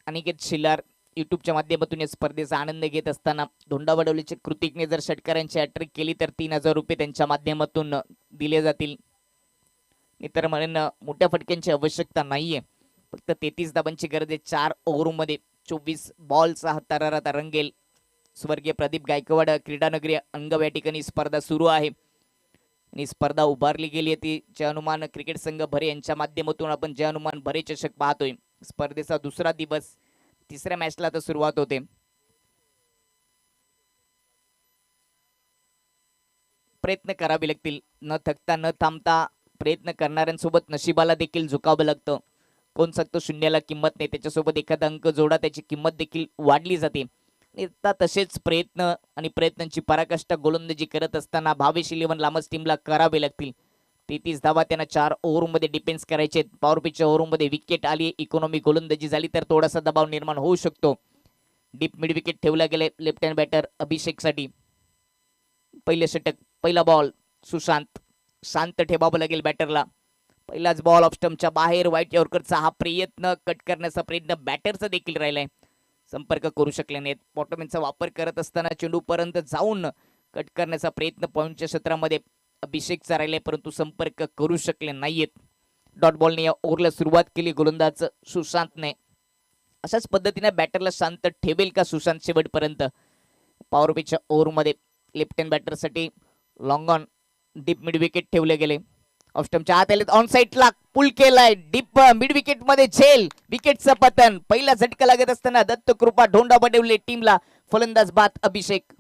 अनिकेत शिलार युट्यूबच्या माध्यमातून या स्पर्धेचा आनंद घेत असताना धोंडावडवलीचे कृतिकने जर षटकारांची हॅट्रिक केली तर 3000 रुपये त्यांच्या माध्यमातून दिले जातील. इतर म्हणून मोठ्या फटक्यांची आवश्यकता नाहीये, फक्त 33 धावांची गरज आहे. 4 ओव्हरमध्ये 24 बॉलचा हा तरार आता रंगेल. स्वर्गीय प्रदीप गायकवाड क्रीडानगरी अंगव या ठिकाणी स्पर्धा सुरू आहे आणि स्पर्धा उभारली गेली आहे ती जय हनुमान क्रिकेट संघ भरे यांच्या माध्यमातून आपण जय हनुमान भरे चषक पाहतोय. स्पर्धेचा दुसरा दिवस, तिसऱ्या मॅचला तर सुरुवात होते. प्रयत्न करावे लागतील, न थकता न थांबता प्रयत्न करणाऱ्यांसोबत नशिबाला देखील झुकावं लागतं. कोण सांगतो शून्याला किंमत नाही, त्याच्यासोबत एखादा अंक जोडा, त्याची किंमत देखील वाढली जाते. तसेच प्रयत्न आणि प्रयत्नांची पराकाष्ठा गोलंदाजी करत असताना 22-11 लामच टीमला करावे लागतील. 33 धावा त्यांना 4 ओव्हरमध्ये डिफेन्स करायचे. पॉवर पिचच्या ओव्हरमध्ये विकेट आली, इकॉनॉमी गोलंदाजी झाली तर थोडासा दबाव निर्माण होऊ शकतो. डीप मिड विकेट ठेवला गेले लेफ्ट हँड बॅटर अभिषेकसाठी. पहिले षटक, पहिला बॉल सुशांत, शांत ठेवावं लागेल बॅटरला. पहिलाच बॉल ऑफ स्टंपच्या बाहेर, व्हाईट यॉर्करचा हा प्रयत्न, कट करण्याचा प्रयत्न बॅटरचा देखील राहिलाय, संपर्क करू शकले नाहीत. बॉटमॅनचा वापर करत असताना चेंडूपर्यंत जाऊन कट करण्याचा प्रयत्न पॉईंटच्या क्षेत्रामध्ये अभिषेकचा राहिलाय, परंतु संपर्क करू शकले नाहीयेत. डॉट बॉलने या ओव्हरला सुरुवात केली गोलंदाज सुशांतने. अशाच पद्धतीने बॅटरला शांत ठेवेल का सुशांत शेवटपर्यंत. पॉवर पिचच्या ओव्हरमध्ये लेफ्ट हँड बॅटरसाठी long on deep mid wicket ठेवले गेले. ऑफ स्टंपच्या आत आले, ऑन साईडला पुल केलाय, डीप मिड विकेट मध्ये झेल, विकेटचं पतन. पहिला झटका लागत असताना दत्तकृपा धोंडावडवली टीमला फलंदाज बाद अभिषेक.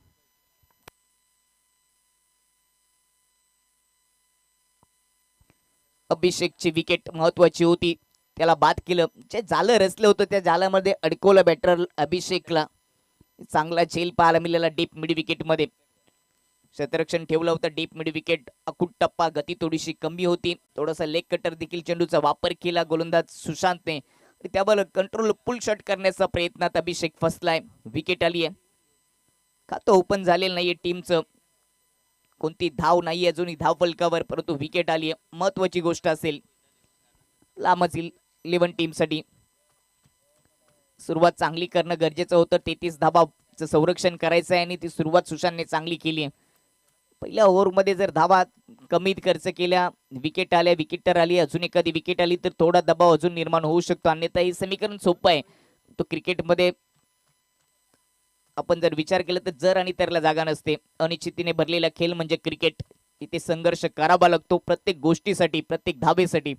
अभिषेकची विकेट महत्वाची होती, त्याला बाद केलं. जे जालं रचलं होतं त्या जालामध्ये अडकवलं बॅटर अभिषेकला. चांगला झेल पाहायला मिळाला डीप मिड विकेट मध्ये. क्षेत्ररक्षण ठेवलं होतं डीप मिड विकेट. अकुट टप्पा, गती थोडीशी कमी होती, थोडासा लेग कटर देखील चेंडूचा वापर केला गोलंदाज सुशांतने. त्यावर कंट्रोल पुल शॉट करण्याचा प्रयत्नात अभिषेक फसलाय, विकेट आली आहे. खातं ओपन झालेलं नाहीये टीमचं, कोणती धाव नाहीये अजूनही धाव फलकावर, परंतु विकेट आली आहे, महत्वाची गोष्ट असेल लांबच 11 टीमसाठी. सुरुवात चांगली करणं गरजेचं होतं. 33 धावांचं संरक्षण करायचं आहे आणि ती सुरुवात सुशांतने चांगली केली आहे. पहिल्या ओव्हरमध्ये जर धावा कमी खर्च केल्या, विकेट आल्या, विकेटर आली, अजून एखादी विकेट आली तर थोडा दबाव अजून निर्माण होऊ शकतो. अन्यथा हे समीकरण सोपं आहे. तो क्रिकेटमध्ये आपण जर विचार केला तर जर आणि तरला जागा नसते. अनिश्चिततेने भरलेला खेळ म्हणजे क्रिकेट. इथे संघर्ष करावा लागतो प्रत्येक गोष्टीसाठी, प्रत्येक धावेसाठी.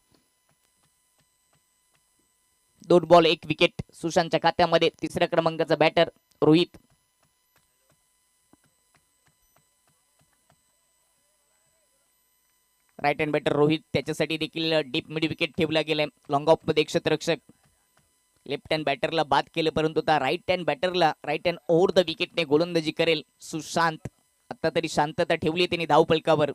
2 बॉल 1 विकेट सुशांतच्या खात्यामध्ये. तिसऱ्या क्रमांकाचा batter Rohit. Right hand batter Rohit, त्याच्यासाठी देखील डीप मिड विकेट ठेवला गेलाय. लॉंग ऑफ मध्ये क्षेत्ररक्षक लेफ्ट हँड बॅटरला बाद केलं, परंतु आता राईट हँड बॅटरला राईट हँड ओव्हर द विकेटने गोलंदाजी करेल सुशांत. आता तरी शांतता ठेवली त्यांनी धावफलकावर.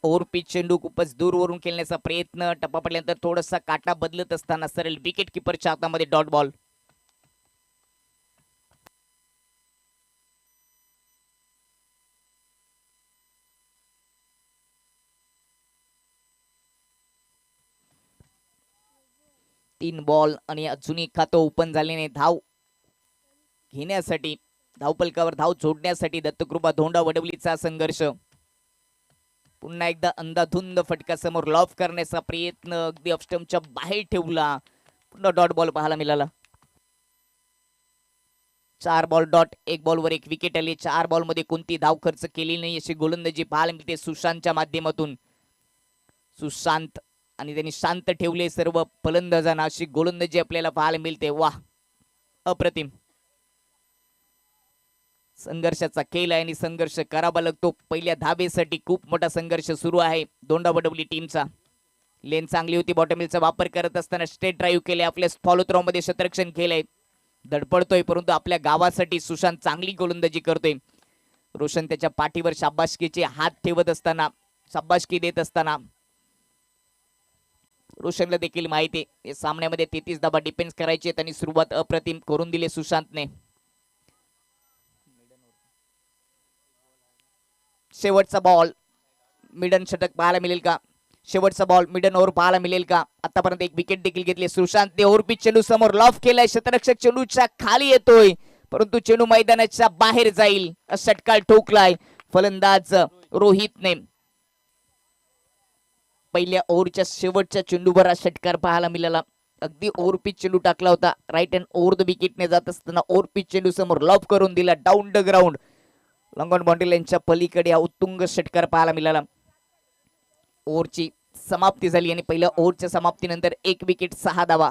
ओव्हर पिच चेंडू खूपच दूरवरून खेळण्याचा प्रयत्न, टप्पा पडल्यानंतर थोडासा काटा बदलत असताना सरळ विकेट किपरच्या हातामध्ये डॉट बॉल. तीन बॉल आणि अजूनही खातं ओपन झालेने धाव घेण्यासाठी, धावफलकावर धाव जोडण्यासाठी दत्तकृपा धोंडा वडवलीचा संघर्ष. पुन्हा एकदा अंधाधुंद फटका समोर लॉफ करण्याचा प्रयत्न, अगदी ऑफस्टंपच्या बाहेर ठेवला. पुन्हा डॉट बॉल पाहायला मिळाला. 4 बॉल डॉट, 1 बॉलवर 1 विकेट आली. 4 बॉल मध्ये कोणती धाव खर्च केली नाही अशी गोलंदाजी पाहायला मिळते सुशांतच्या माध्यमातून. सुशांत आणि त्यांनी शांत ठेवले सर्व फलंदाजांना, अशी गोलंदाजी आपल्याला पाहायला मिळते. वाह, अप्रतिम. संघर्षाचा खेळ आहे आणि संघर्ष करावा लागतो. पहिल्या धाबेसाठी खूप मोठा संघर्ष सुरू आहे दोंडा वडवली टीमचा. लेन चांगली होती, बॉटमिलचा वापर करत असताना स्ट्रेट ड्राईव्ह केले, आपल्या फॉलो थ्रो मध्ये शतरक्षण केलंय. धडपडतोय परंतु आपल्या गावासाठी सुशांत चांगली गोलंदाजी करतोय. रोशन त्याच्या पाठीवर शाबासकीचे हात ठेवत असताना, शाबासकी देत असताना रोशनला देखील माहिती आहे सामन्यामध्ये 33 धाबा डिफेन्स करायचे, त्यांनी सुरुवात अप्रतिम करून दिली सुशांतने. शेवटचा बॉल मिडन षटक पाहायला मिळेल का? शेवटचा बॉल मिडन ओव्हर पाहायला मिळेल का? आतापर्यंत 1 विकेट देखील घेतली सुशांतने. ओव्हर पिच चेंडू समोर लॉफ केलाय, शतरक्षक चेंडूच्या खाली येतोय परंतु चेंडू मैदानाच्या बाहेर जाईल, षटकार ठोकलाय फलंदाज रोहितने. पहिल्या ओव्हरच्या शेवटच्या चेंडूवर हा षटकार पाहायला मिळाला. अगदी ओव्हर पिच चेंडू टाकला होता, राईट हँड ओव्हर द विकेटने जात असताना ओव्हर पिच चेंडू समोर लॉफ करून दिला down the ground. Long-on boundary लाईनच्या पलीकडे हा उत्तुंग षटकार पाहायला मिळाला. ओव्हरची समाप्ती झाली आणि पहिल्या ओव्हरच्या समाप्तीनंतर 1 विकेट 6 धावा.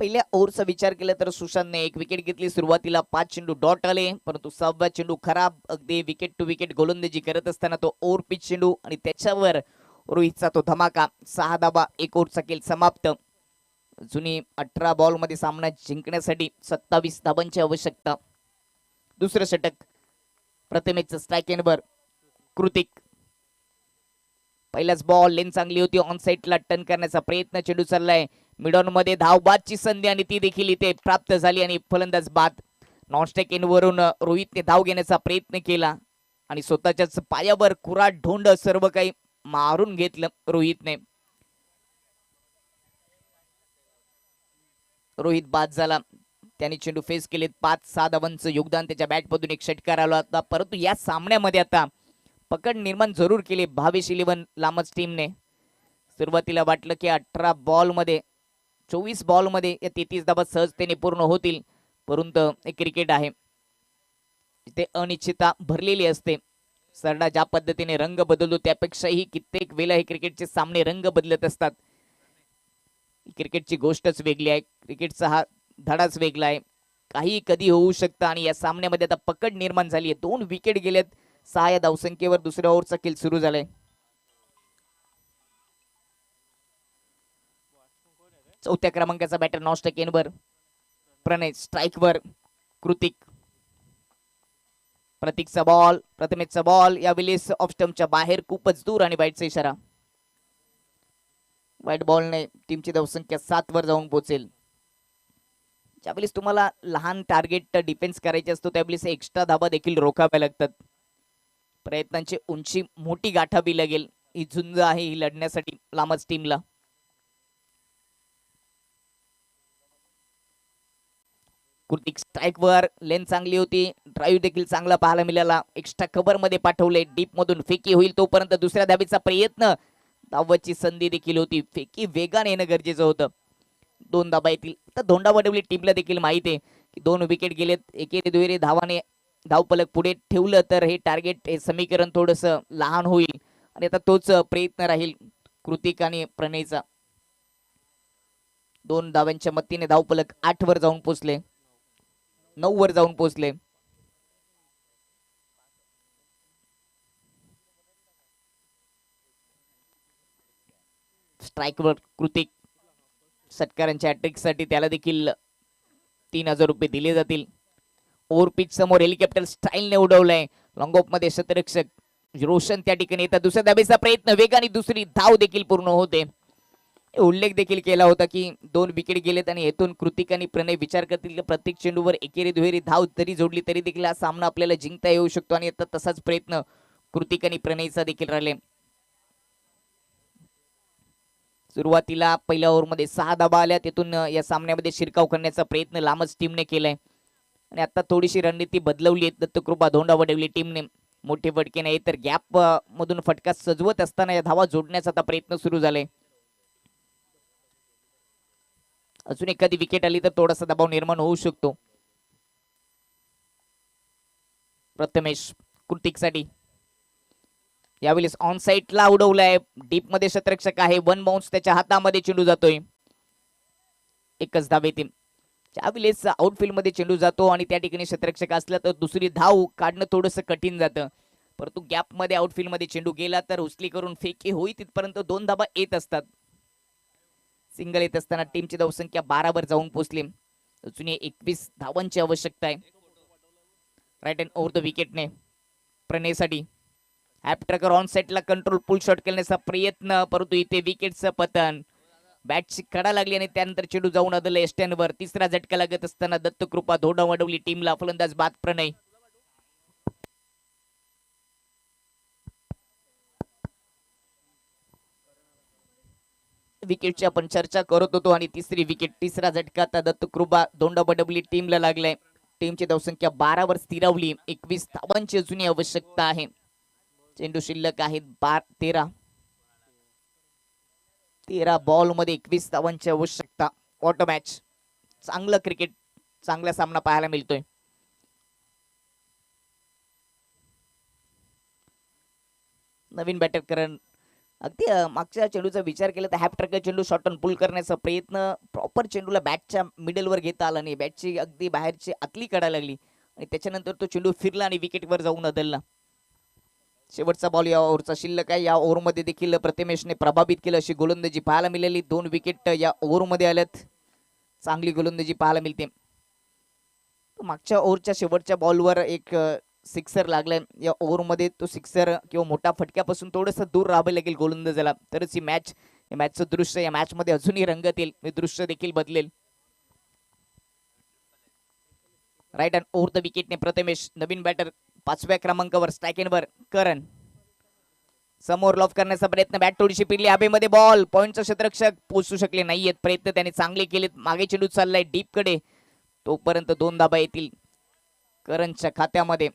पहिल्या ओव्हरचा विचार केला तर सुशांतने 1 विकेट घेतली. सुरुवातीला 5 चेंडू डॉट आले परंतु 6वा चेंडू खराब, अगदी विकेट टू विकेट गोलंदाजी करत असताना तो ओव्हर पिच चेंडू आणि त्याच्यावर रोहितचा तो धमाका. 6 धाबा, 1 ओव्हरचा खेळ समाप्त. जुनी 18 बॉल मध्ये सामना जिंकण्यासाठी 27 धाबांची आवश्यकता. दुसरं षटक प्रथमेच स्ट्राईक एंडवर कृतिक. पहिलाच बॉल, लेन चांगली होती, ऑन साइडला टर्न करण्याचा प्रयत्न, चेंडू चाललाय मिडॉन मध्ये, धाव बादची संधी आणि ती देखील इथे प्राप्त झाली आणि फलंदाज बाद. नॉन स्ट्राईक एंडवरून रोहितने धाव घेण्याचा प्रयत्न केला आणि स्वतःच्याच पायावर कुराट ढोंड सर्व काही मारून घेतलं रोहितने. रोहित बाद झाला, त्याने चेंडू फेस केले. 5-6 धावांचं योगदान त्याच्या बॅटमधून, 1 षटकार आला होता परंतु या सामन्यामध्ये आता पकड निर्माण जरूर केली भावेश 11 लामच टीमने. सुरुवातीला वाटलं की 18 बॉल मध्ये 24 बॉल मध्ये या 33 धाबा सहजतेने पूर्ण होतील, परंतु क्रिकेट आहे इथे अनिश्चितता भरलेली असते. सरडा ज्या पद्धतीने रंग बदलतो त्यापेक्षाही कित्येक वेळा हे क्रिकेटचे सामने रंग बदलत असतात. क्रिकेटची गोष्टच वेगळी आहे, क्रिकेटचा हा धडाच वेगळा आहे, काही कधी होऊ शकतं. आणि या सामन्यामध्ये आता पकड निर्माण झाली आहे, 2 विकेट गेलेत, 6 या धावसंख्येवर दुसऱ्या ओव्हरचा खेळ सुरू झालाय. चौथ्या क्रमांकाचा बॅटर नॉन स्ट्राईक एंडवर प्रणय, स्ट्राईकवर कृतिक. प्रतीकचा बॉल, प्रथमेशचा बॉल, यावेळेस ऑफ स्टंपच्या बाहेर खूपच दूर आणि वाईटचा इशारा. वाईट बॉलने टीमची धावसंख्या 7 वर जाऊन पोहोचेल. ज्यावेळेस तुम्हाला लहान टार्गेट डिफेन्स करायचे असतो त्यावेळेस एक्स्ट्रा धाबा देखील रोखाव्या लागतात. प्रयत्नांची उंची मोठी गाठावी लागेल. ही झुंज आहे ही लढण्यासाठी लामच टीमला. कृतिक स्ट्राईकवर, लेन चांगली होती, ड्राईव्ह देखील चांगला पाहायला मिळाला. एक्स्ट्रा कव्हर मध्ये पाठवले, डीप मधून फेकी होईल तोपर्यंत दुसऱ्या धाबीचा प्रयत्न, धावाची संधी देखील होती. फेकी वेगाने येणं गरजेचं होतं. 2 धाबा येतील. तर धोंडावडवली टीमला देखील माहिती आहे की 2 विकेट गेलेत. एकेरी दुहेरी धावाने धावपलक पुढे ठेवलं तर हे टार्गेट, हे समीकरण थोडंसं लहान होईल आणि आता तोच प्रयत्न राहील कृतिक आणि प्रणयचा. 2 धावांच्या मदतीने धावपलक 8 वर जाऊन पोहोचले, 9 वर जाऊन पोहोचले. स्ट्राईकवर कृतिक, षटकारांच्या हॅट्रिकसाठी त्याला देखील 3000 रुपये दिले जातील. ओव्हर पिच समोर हेलिकॉप्टर स्टाईलने उडवलंय. लॉंग ऑफ मध्ये शतरक्षक रोशन त्या ठिकाणी येतात. दुसऱ्या धाबेचा प्रयत्न, वेगाने दुसरी धाव देखील पूर्ण होते. उल्लेख देखील केला होता की 2 विकेट गेलेत आणि येथून कृतिक आणि प्रणय विचार करतील की प्रत्येक चेंडूवर एकेरी दुहेरी धाव जरी जोडली तरी देखील हा सामना आपल्याला जिंकता येऊ शकतो आणि आता तसाच प्रयत्न कृतिक आणि प्रणयचा देखील राहिले. सुरुवातीला पहिल्या ओव्हरमध्ये 6 धाबा आल्या, तिथून या सामन्यामध्ये शिरकाव करण्याचा प्रयत्न लांबच टीमने केलाय आणि आता थोडीशी रणनीती बदलवली आहे दत्तकृपा धोंडावडवली टीमने. मोठे फटके नाही तर गॅप मधून फटका सजवत असताना या धावा जोडण्याचा आता प्रयत्न सुरू झालाय. अजून एखादी विकेट आली तर थोडासा दबाव निर्माण होऊ शकतो. प्रथमेश कृतिकसाठी यावेळेस ऑन साइडला उडवलाय, डीप मध्ये शतरक्षक आहे, 1 बाउन्स त्याच्या हातामध्ये चेंडू जातोय. एकच धाव येते. ज्यावेळेस आउटफील्ड मध्ये चेंडू जातो आणि त्या ठिकाणी शतरक्षक असला तर दुसरी धाव काढणं थोडंसं कठीण जातं, परंतु गॅप मध्ये आउटफील्ड मध्ये चेंडू गेला तर उचली करून फेकी होई तिथपर्यंत 2 धाबा येत असतात. सिंगल येत असताना टीमची धावसंख्या 12 वर जाऊन पोहोचली. अजून 21 धावांची आवश्यकता आहे. राईट हँड ओव्हर द विकेटने प्रणयसाठी. हॅप ट्रॅकर ऑन सेटला कंट्रोल पुल शॉट करण्याचा प्रयत्न, परंतु इथे विकेटचं पतन. बॅटची कडा लागली आणि त्यानंतर चेंडू जाऊन आदळला एस्टॅनवर. तिसरा झटका लागत असताना दत्तकृपा धोंडावडवली टीमला. फलंदाज बाद प्रणय. विकेटची आपण चर्चा करत होतो आणि तिसरी विकेट, तिसरा झटका आता दत्तकृपा धोंडावडवली टीमला लागलाय. टीमची धावसंख्या 12 वर स्थिरावली. 21 धावांची अजूनही आवश्यकता आहे. चेंडू शिल्लक आहेत 13 बॉल मध्ये 21 धावांची आवश्यकता. What match. चांगलं क्रिकेट, चांगला सामना पाहायला मिळतोय. नवीन बॅटर करण अगदी मागच्या चेंडूचा विचार केला तर हॅप ट्रॅकर चेंडू शॉर्ट ऑन पुल करण्याचा प्रयत्न, प्रॉपर चेंडूला बॅटच्या मिडलवर घेता आला नाही. बॅटची अगदी बाहेरची आतली कडा लागली आणि त्याच्यानंतर तो चेंडू फिरला आणि विकेटवर जाऊन अदलला. शेवटचा बॉल या ओव्हरचा शिल्लक आहे. या ओव्हरमध्ये देखील प्रथमेशने प्रभावित केलं अशी गोलंदाजी पाहायला मिळाली. 2 विकेट या ओव्हरमध्ये आल्यात. चांगली गोलंदाजी पाहायला मिळते. मागच्या ओव्हरच्या शेवटच्या बॉलवर एक सिक्सर लागलाय. या ओव्हरमध्ये तो सिक्सर किंवा मोठा फटक्यापासून थोडंसं दूर राहावं लागेल गोलंदाजाला, तरच ही मॅचचं दृश्य, या मॅच मध्ये अजूनही रंगत येईल, दृश्य देखील बदलेल. राईट हँड ओव्हर द विकेटने प्रथमेश. नवीन बॅटर 5व्या क्रमांकावर स्ट्रायकेनवर करण. समोर लॉफ करण्याचा प्रयत्न, बॅट थोडीशी पिरली हवेमध्ये. बॉल पॉइंटचा क्षेत्ररक्षक पोहोचू शकले नाहीयेत. प्रयत्न त्याने चांगले केलेत. मागे चेंडू चाललाय डीप कडे, तोपर्यंत 2 धाबा येतील करणच्या खात्यामध्ये.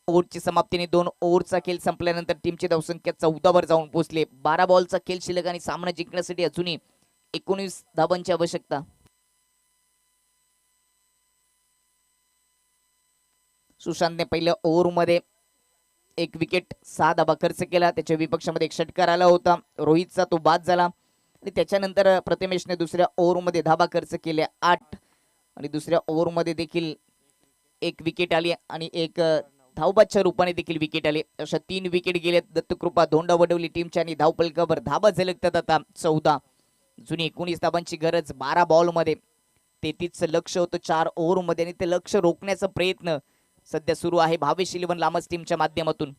ओव्हरची समाप्तीने 2 ओव्हरचा खेळ संपल्यानंतर टीमची धावसंख्या 14 वर जाऊन पोहोचले. 12 बॉलचा खेळ शिल्लक आणि सामना जिंकण्यासाठी अजूनही 19 धाबांची आवश्यकता. सुशांतने पहिल्या ओव्हरमध्ये 1 विकेट 6 धाबा खर्च केला. त्याच्या विपक्षामध्ये 1 षटकार आला होता. रोहितचा तो बाद झाला आणि त्याच्यानंतर प्रथमेशने दुसऱ्या ओव्हरमध्ये धाबा खर्च केल्या 8 आणि दुसऱ्या ओव्हरमध्ये देखील 1 विकेट आली आणि 1 धावबादच्या रूपाने देखील विकेट आले. अशा 3 विकेट गेल्यात दत्तकृपा धोंडावडवली टीमच्या आणि धावपलकावर धाबा झलकतात आता 14. जुनी 19 धाबांची गरज 12 बॉलमध्ये. 33चं लक्ष होतं 4 ओव्हरमध्ये आणि ते लक्ष रोखण्याचा प्रयत्न सध्या सुरू आहे भावेश इलेव्हन लामस टीमच्या माध्यमातून.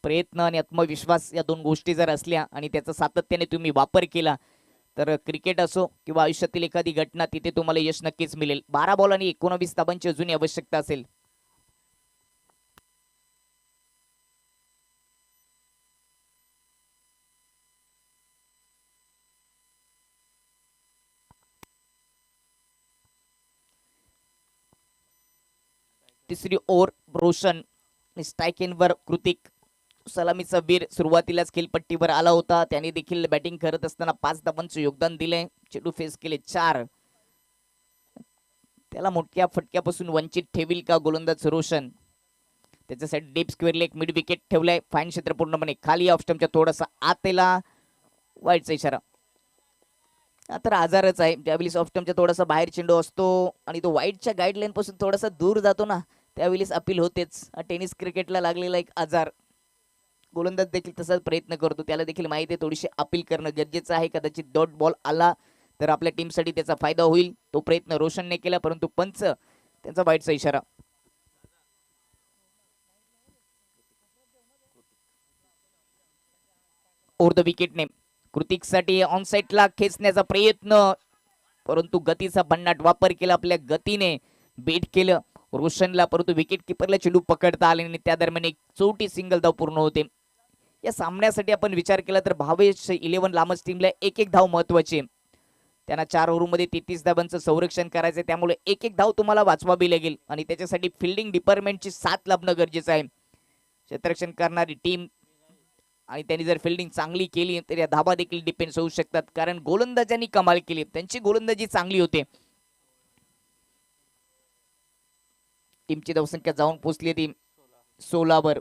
प्रयत्न आणि आत्मविश्वास या 2 गोष्टी जर असल्या आणि त्याचा सातत्याने तुम्ही वापर केला तर क्रिकेट असो किंवा आयुष्यातील एखादी घटना, तिथे तुम्हाला यश नक्कीच मिळेल. 12 बॉल आणि 19 धाबांची अजूनही आवश्यकता असेल. तिसरी ओव्हर रोशन, स्ट्रायकिंगवर कृतिक. सलामीचा वीर सुरुवातीलाच खेळपट्टीवर आला होता, त्याने देखील बॅटिंग करत असताना 5 धावांचे योगदान दिले. चेंडू फेस केले 4. त्याला मोठ्या फटक्यापासून वंचित ठेवील का गोलंदाज रोशन? त्याच्यासाठी डीप स्क्वेअरला एक मिड विकेट ठेवलाय. फाईन क्षेत्र पूर्णपणे खाली, ऑफ स्टंपच्या थोडासा आतेला, वाईटचा इशारा. तर आजारच आहे, ज्यावेळेस ऑफ स्टंपच्या थोडासा बाहेर चेंडू असतो आणि तो वाईटच्या गाईडलाईन पासून थोडासा दूर जातो ना, त्यावेळेस अपील होतेच. टेनिस क्रिकेटला लागलेला एक आजार. गोलंदाज देखील तसाच प्रयत्न करतो, त्याला देखील माहिती आहे थोडीशी अपील करणं गरजेचं आहे. कदाचित डॉट बॉल आला तर आपल्या टीमसाठी त्याचा फायदा होईल. तो प्रयत्न रोशनने केला, परंतु पंच त्यांचा वाईटचा इशारा. ओव्हर द विकेटने कृतिकसाठी ऑन साईडला खेचण्याचा प्रयत्न, परंतु गतीचा भन्नाट वापर केला. आपल्या गतीने बेट केलं रोशनला, परंतु विकेट किपरला चेंडू पकडता आले आणि त्या दरम्यान एक चौटी सिंगल धाव पूर्ण होते. या सामन्यासाठी आपण विचार केला तर भावेश 11 लांबच टीमला एक एक धाव महत्वाची. त्यांना 4 ओव्हरमध्ये 33 धावांचं संरक्षण करायचं, त्यामुळे एक एक धाव तुम्हाला वाचवावी लागेल आणि त्याच्यासाठी फिल्डिंग डिपार्टमेंटची साथ लाभणं गरजेचं आहे. क्षेत्ररक्षण करणारी टीम आणि त्यांनी जर फिल्डिंग चांगली केली तर या धाबा देखील डिपेंड होऊ शकतात, कारण गोलंदाजांनी कमाल केली, त्यांची गोलंदाजी चांगली होते. टीमची धावसंख्या जाऊन पोहोचली ती 16 वर.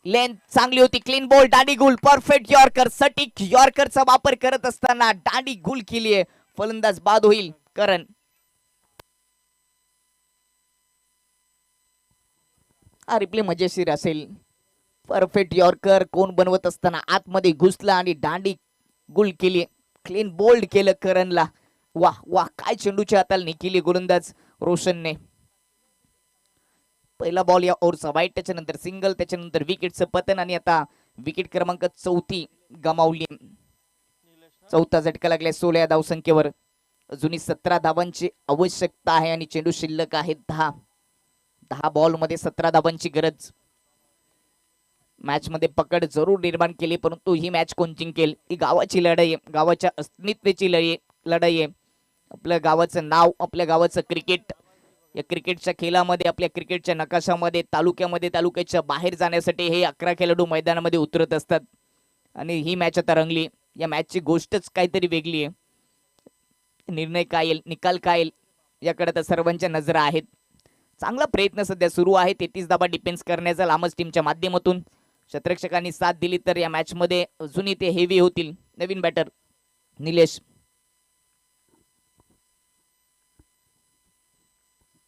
लेंथ चांगली होती, क्लीन बॉल, दांडी गुल, परफेक्ट यॉर्कर, सटीक यॉर्करचा वापर करत असताना दांडी गुल केली आहे. फलंदाज बाद होईल करण. हा रिप्ले मजेशीर असेल. परफेक्ट यॉर्कर कोण बनवत असताना आतमध्ये घुसला आणि दांडी गुल केली. क्लीन बोल्ड केलं करणला. वाह वाह, काय चेंडूच्या हाताला केली गोलंदाज रोशनने. पहिला बॉल या ओव्हरचा वाईट, त्याच्यानंतर सिंगल, त्याच्यानंतर विकेटचं पतन आणि आता विकेट क्रमांक 4 गमावली. चौथा झटका लागलाय 16 या धावसंख्येवर. अजूनही 17 धावांची आवश्यकता आहे आणि चेंडू शिल्लक आहे 10. 10 बॉल मध्ये 17 धावांची गरज. मॅच मध्ये पकड जरूर निर्माण केली, परंतु ही मॅच कोण जिंकेल? ही गावाची लढाई आहे, गावाच्या अस्तित्वाची लढाई आहे. आपल्या गावाचं नाव, आपल्या गावाचं क्रिकेट, या क्रिकेटच्या खेळामध्ये, आपल्या क्रिकेटच्या नकाशामध्ये, तालुक्यामध्ये, तालुक्याच्या बाहेर जाण्यासाठी हे 11 खेळाडू मैदानामध्ये उतरत असतात आणि ही मॅच आता रंगली. या मॅचची गोष्टच काहीतरी वेगळी आहे. निर्णय काय येईल, निकाल काय येईल, याकडे तर सर्वांच्या नजरा आहेत. चांगला प्रयत्न सध्या सुरू आहे 33 धावा डिफेन्स करण्याचा लांबच टीमच्या माध्यमातून. क्षेत्ररक्षकांनी साथ दिली तर या मॅच मध्ये अजूनही ते हेवी होतील. नवीन बॅटर निलेश.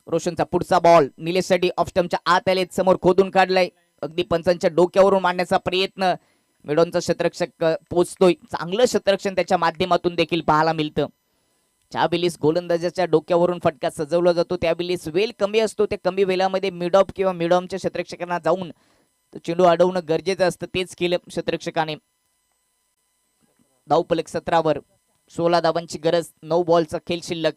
रोशनचा पुढचा बॉल निलेशसाठी ऑफ स्टंपच्या आत आले, समोर खोदून काढलाय. अगदी पंचांच्या डोक्यावरून मारण्याचा प्रयत्न. मिडॉनचा क्षेत्ररक्षक पोहोचतोय. चांगलं क्षेत्ररक्षण त्याच्या माध्यमातून देखील पाहायला मिळतं. ज्यावेळेस गोलंदाजाच्या डोक्यावरून फटका सजवला जातो त्यावेळेस वेल कमी असतो, त्या कमी वेळामध्ये मिडॉप किंवा मिडॉमच्या क्षेत्ररक्षकांना जाऊन तो चेंडू अडवणं गरजेचं असतं. तेच केलं क्षेत्ररक्षकाने. धावफलक 17 वर, 16 धावांची गरज, 9 बॉलचा खेळ शिल्लक.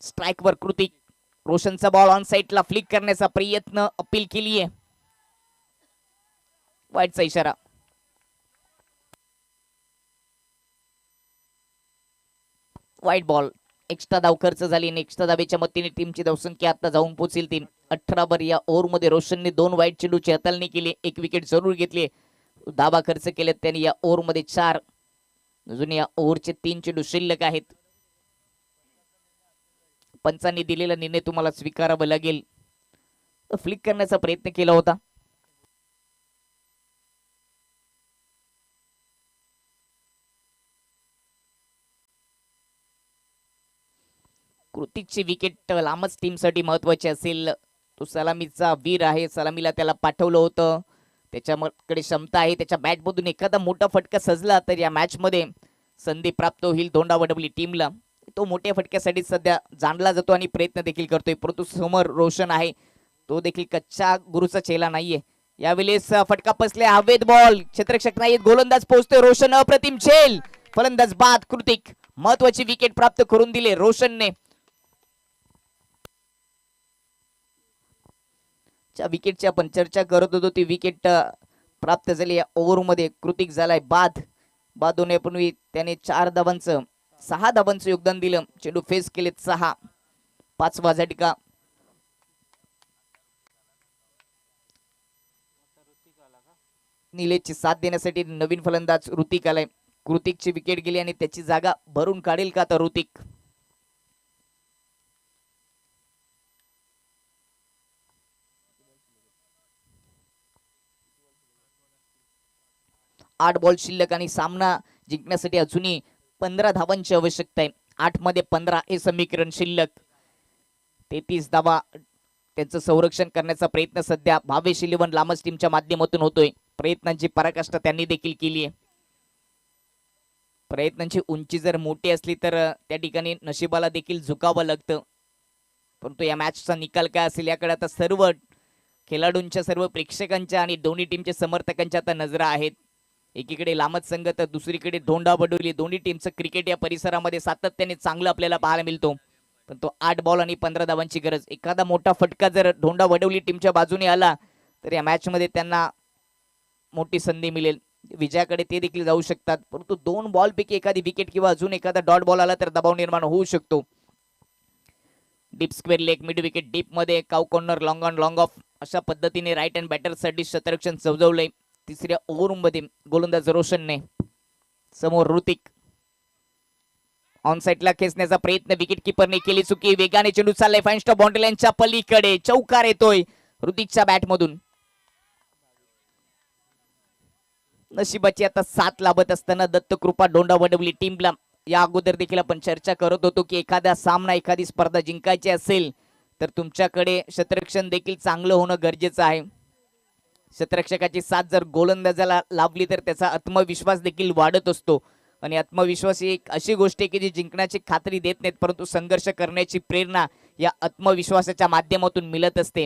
स्ट्राइक वर कृतिक. रोशनचा बॉल ऑन साइडला फ्लिक करण्याचा प्रयत्न, अपील केली आहे, वाईटचा इशारा. वाईट बॉल. एक्स्ट्रा धाव खर्च झाली आणि एक्स्ट्रा धावेच्या मतीने टीमची धावसंख्या आता जाऊन पोहोचेल 3. 18 वर या ओव्हरमध्ये रोशनने 2 वाईट चेंडूची हाताळणी केली, 1 विकेट जरूर घेतली. धावा खर्च केले त्यांनी या ओव्हरमध्ये 4. अजून या ओव्हरचे 3 चेंडू शिल्लक आहेत. पंचांनी दिलेला निर्णय तुम्हाला स्वीकारावा लागेल. फ्लिक करण्याचा प्रयत्न केला होता. कृतिकची विकेट लांबच टीमसाठी महत्वाची असेल. तो सलामीचा वीर आहे, सलामीला त्याला पाठवलं होतं, त्याच्याकडे क्षमता आहे. त्याच्या बॅटमधून एखादा मोठा फटका सजला तर या मॅच मध्ये संधी प्राप्त होईल धोंडावडवली टीमला. तो मोठ्या फटक्यासाठी सध्या जाणला जातो आणि प्रयत्न देखील करतोय, परंतु समोर रोशन आहे, तो देखील कच्चा गुरुचा चेला नाहीये. यावेळेस फटका पसले, हवेत बॉल, क्षेत्ररक्षक नाहीत, गोलंदाज पोहोचतोय. रोशन अप्रतिम झेल, फलंदाज बाद. कृतिक महत्वाची विकेट प्राप्त करून दिले रोशनने. ज्या विकेटची आपण चर्चा करत होतो ती विकेट प्राप्त झाली. या ओव्हरमध्ये कृतिक झालाय बाद. बाद होण्यापूर्वी त्याने 6 धावांचं योगदान दिलं. चेंडू फेस केलेत 6. 5वा झटका. निलेशची साथ देण्यासाठी नवीन फलंदाज ऋतिक आलाय. कृतिकची विकेट गेली आणि त्याची जागा भरून काढेल का आता ऋतिक? 8 बॉल शिल्लक आणि सामना जिंकण्यासाठी अजूनही 15 धावांची आवश्यकता आहे. 8 मध्ये 15 हे समीकरण शिल्लक. 33 धावा त्यांचं संरक्षण करण्याचा प्रयत्न सध्या भावेश 11 लामस टीमच्या माध्यमातून होतोय. प्रयत्नांची पराकाष्ठा त्यांनी देखील केली आहे. प्रयत्नांची उंची जर मोठी असली तर त्या ठिकाणी नशिबाला देखील झुकावं लागतं. परंतु या मॅचचा निकाल काय असेल याकडे आता सर्व खेळाडूंच्या, सर्व प्रेक्षकांच्या आणि दोन्ही टीमच्या समर्थकांच्या आता नजरा आहेत. एकीकडे लामत संघ तर दुसरीकडे धोंडा बडोली. दोन्ही टीमचं क्रिकेट या परिसरामध्ये सातत्याने चांगलं आपल्याला पाहायला मिळतो. पण तो 8 बॉल आणि 15 धावांची गरज. एखादा मोठा फटका जर धोंडा बडोली टीमच्या बाजूने आला तर या मॅच मध्ये त्यांना मोठी संधी मिळेल. विजयाकडे ते देखील जाऊ शकतात. परंतु 2 बॉल पैकी एखादी विकेट किंवा अजून एखादा डॉट बॉल आला तर दबाव निर्माण होऊ शकतो. Deep square leg, mid wicket deep मध्ये, cow corner, long on long off अशा पद्धतीने राईट हँड बॅटरसाठी क्षेत्ररक्षण सजवलंय. तिसऱ्या ओव्हरमध्ये गोलंदाज रोशनने समोर ऋतिक ऑन साइडला खेचण्याचा प्रयत्न विकेट किपरने केली. चुकी. वेगाने चेंडू चाललाय फाईन स्टॉप बाउंड्री लाईनच्या पलीकडे. चौकार येतोय ऋतिकच्या बॅट मधून. नशिबाची आता साथ लाभत असताना दत्तकृपा धोंडा बडोली टीमला या अगोदर देखील आपण चर्चा करत होतो की एखादा सामना, एखादी स्पर्धा जिंकायची असेल तर तुमच्याकडे क्षेत्ररक्षण देखील चांगलं होणं गरजेचं आहे. क्षेत्ररक्षकाची साथ जर गोलंदाजाला लाभली तर त्याचा आत्मविश्वास देखील वाढत असतो. आणि आत्मविश्वास ही एक अशी गोष्ट आहे की जी जिंकण्याची खात्री देत नाहीत, परंतु संघर्ष करण्याची प्रेरणा या आत्मविश्वासाच्या माध्यमातून मिळत असते.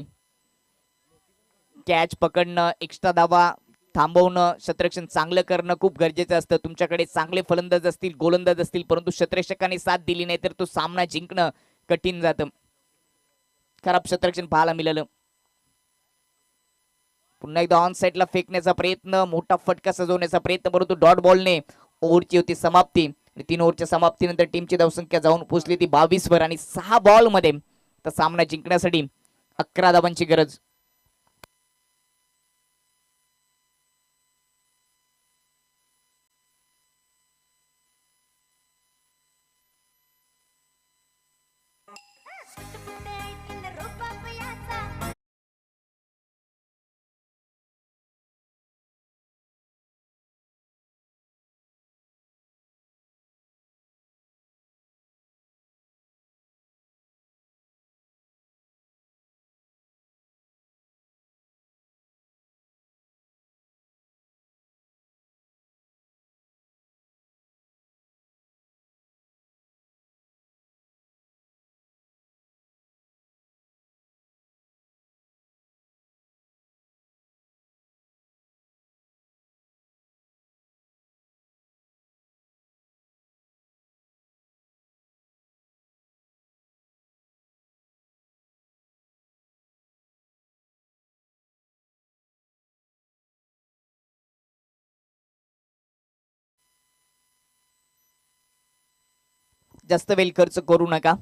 कॅच पकडणं, एक्स्ट्रा धावा थांबवणं, क्षेत्ररक्षण चांगलं करणं खूप गरजेचं असतं. तुमच्याकडे चांगले फलंदाज असतील, गोलंदाज असतील, परंतु क्षेत्ररक्षकांनी साथ दिली नाही तर तो सामना जिंकणं कठीण जातं. खराब क्षेत्ररक्षण पाहायला मिळालं. पुन्हा एकदा ऑन साइडला फेकण्याचा प्रयत्न, मोठा फटका सजवण्याचा प्रयत्न, परंतु डॉट बॉलने ओव्हरची होती समाप्ती. 3 ओव्हरच्या समाप्तीनंतर टीमची धावसंख्या जाऊन पोहोचली ती 22 वर आणि 6 बॉल मध्ये तर सामना जिंकण्यासाठी 11 धावांची गरज. जास्त वेळ खर्च करू नका.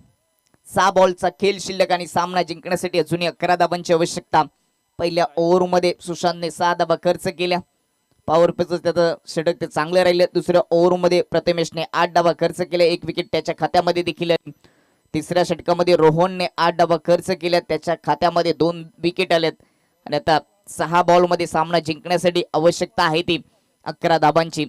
6 बॉलचा खेळ शिल्लक आणि सामना जिंकण्यासाठी अजूनही 11 धावांची आवश्यकता. पहिल्या ओव्हरमध्ये सुशांतने 6 धावा खर्च केल्या. पॉवर प्लेचं त्याचं षटक ते चांगलं राहिलं. दुसऱ्या ओव्हरमध्ये प्रथमेशने 8 धावा खर्च केल्या, 1 विकेट त्याच्या खात्यामध्ये देखील. तिसऱ्या षटकामध्ये रोहनने 8 धावा खर्च केल्या, त्याच्या खात्यामध्ये 2 विकेट आल्यात. आणि आता 6 बॉलमध्ये सामना जिंकण्यासाठी आवश्यकता आहे ती 11 धावांची.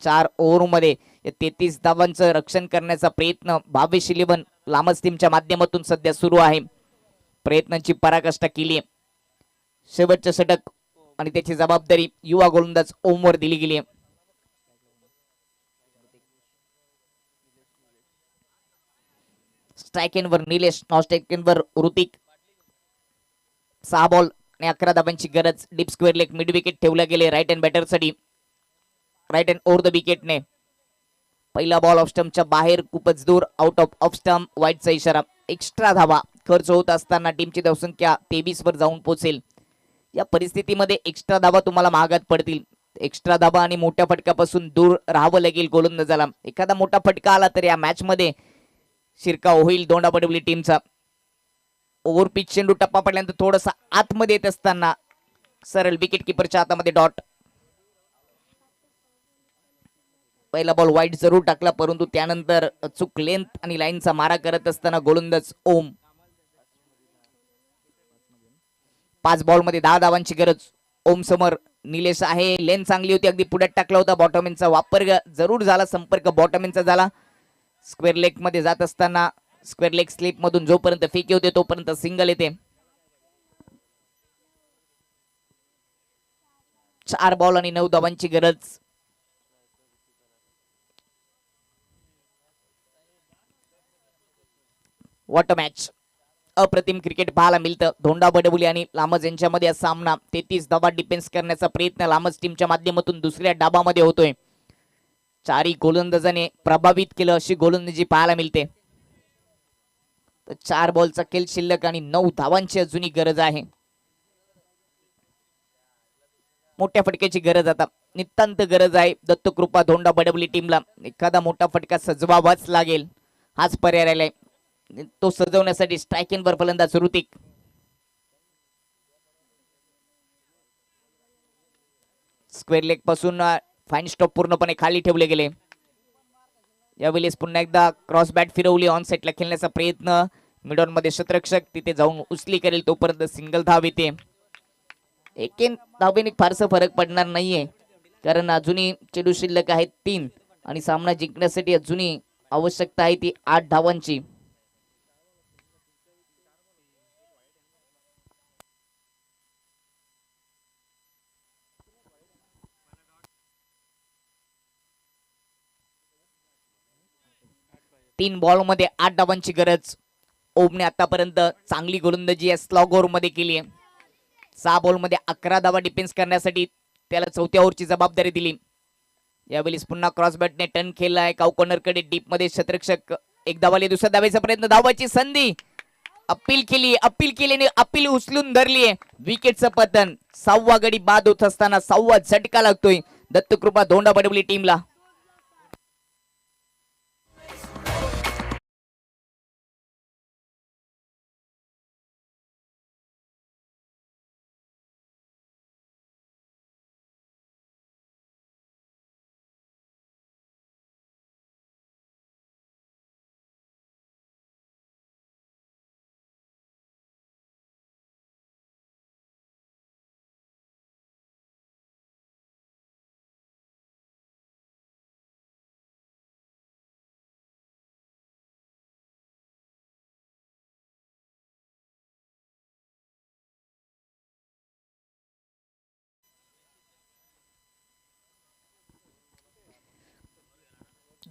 4 ओव्हरमध्ये 33 धावांचं रक्षण करण्याचा प्रयत्न भावेश 11 लामस टीमच्या माध्यमातून सध्या सुरू आहे. प्रयत्नांची पराकाष्ठा केली आहे. शेवटचं षटक आणि त्याची जबाबदारी युवा गोलंदाज ओमवर दिली गेली आहे. स्ट्राइक एंडवर निलेश, नॉन स्ट्राइक एंडवर ऋतिक. 6 बॉल आणि 11 धावांची गरज. Deep square leg, mid wicket ठेवला गेले राईट हँड बॅटरसाठी. राईट हँड ओव्हर द विकेटने पहिला बॉल ऑफ स्टंपच्या बाहेर, खूपच दूर, आउट ऑफ स्टंप, वाईटचा इशारा. एक्स्ट्रा धावा खर्च होत असताना टीमची धावसंख्या 23 वर जाऊन पोहोचेल. या परिस्थितीमध्ये एक्स्ट्रा धाबा तुम्हाला महागात पडतील. एक्स्ट्रा धाबा आणि मोठ्या फटक्यापासून दूर राहावं लागेल गोलंदाजाला. एखादा मोठा फटका आला तर या मॅच मध्ये शिरकाव होईल दोंडा बडवली टीमचा. ओव्हर पिच चेंडू टप्पा पडल्यानंतर थोडासा आतमध्ये येत असताना सरळ विकेट किपरच्या हातामध्ये डॉट. पहिला बॉल वाईट जरूर टाकला, परंतु त्यानंतर अचूक लेंथ आणि लाईनचा मारा करत असताना गोलंदाज ओम. 5 बॉल मध्ये 10 धावांची गरज ओम समोर. निलेश आहे, लेन चांगली होती, अगदी पुढ्यात टाकला होता. बॉटॉमिनचा वापर जरूर झाला, संपर्क बॉटॉमिनचा झाला. स्क्वेअर लेग मध्ये जात असताना स्क्वेअर लेग स्लिप मधून जोपर्यंत फेकी होते तोपर्यंत सिंगल येते. 4 बॉल आणि 9 धावांची गरज. What match. अप्रतिम क्रिकेट पाहायला मिळतं धोंडा बडवली आणि लामज यांच्यामध्ये. हा सामना 33 धावा डिफेन्स करण्याचा प्रयत्न लामज टीमच्या माध्यमातून दुसऱ्या डाबामध्ये होतोय. चारही गोलंदाजाने प्रभावित केलं अशी गोलंदाजी पाहायला मिळते. 4 बॉलचा खेळ शिल्लक आणि 9 धावांची अजूनही गरज आहे. मोठ्या फटक्याची गरज आता नितांत गरज आहे दत्तकृपा धोंडा बडवली टीमला. एखादा मोठा फटका सजवावाच लागेल, हाच पर्याय राहिलाय. तो सजवण्यासाठी स्ट्रायकिंगवर फलंदाज ऋतिक. स्क्वेअर लेग पासून फाईन स्टॉप पूर्णपणे खाली ठेवले गेले. यावेळेस पुन्हा एकदा क्रॉस बॅट फिरवली, ऑन सेटला खेळण्याचा प्रयत्न. मिडॉन मध्ये शतरक्षक तिथे जाऊन उचली करेल तोपर्यंत सिंगल धाव येते. एकेन धावेने फारसा फरक पडणार नाहीये, कारण अजूनही चेंडू शिल्लक आहेत 3 आणि सामना जिंकण्यासाठी अजूनही आवश्यकता आहे ती 8 धावांची. तीन बॉल मध्ये 8 धावांची गरज. ओमने आतापर्यंत चांगली गोलंदाजी या स्लॉग ओव्हर मध्ये केली आहे. 6 बॉल मध्ये 11 धावा डिफेन्स करण्यासाठी त्याला चौथ्या ओव्हरची जबाबदारी दिली. यावेळेस पुन्हा क्रॉस बॅटने टर्न केलाय काउ कॉर्नर कडे. डीप मध्ये शतरक्षक एक धावाले, दुसऱ्या धावेचा प्रयत्न, धावाची संधी. अपील केली, अपील उचलून धरली. विकेटचं पतन. 6वा गडी बाद होत असताना 6वा झटका लागतोय दत्तकृपा धोंडा बडवली टीमला.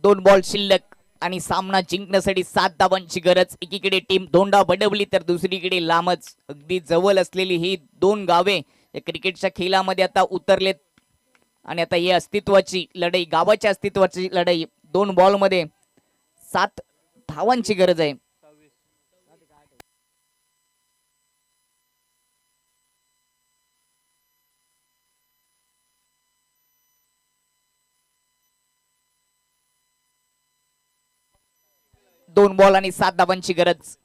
दोन बॉल शिल्लक आणि सामना जिंकण्यासाठी 7 धावांची गरज. एकीकडे टीम धोंडा बडवली तर दुसरीकडे लामज. अगदी जवळ असलेली ही 2 गावे या क्रिकेटच्या खेळामध्ये आता उतरलेत आणि आता ही अस्तित्वाची लढाई, गावाच्या अस्तित्वाची लढाई. 2 बॉल मध्ये 7 धावांची गरज आहे. दोन बॉल आणि 7 धावांची गरज.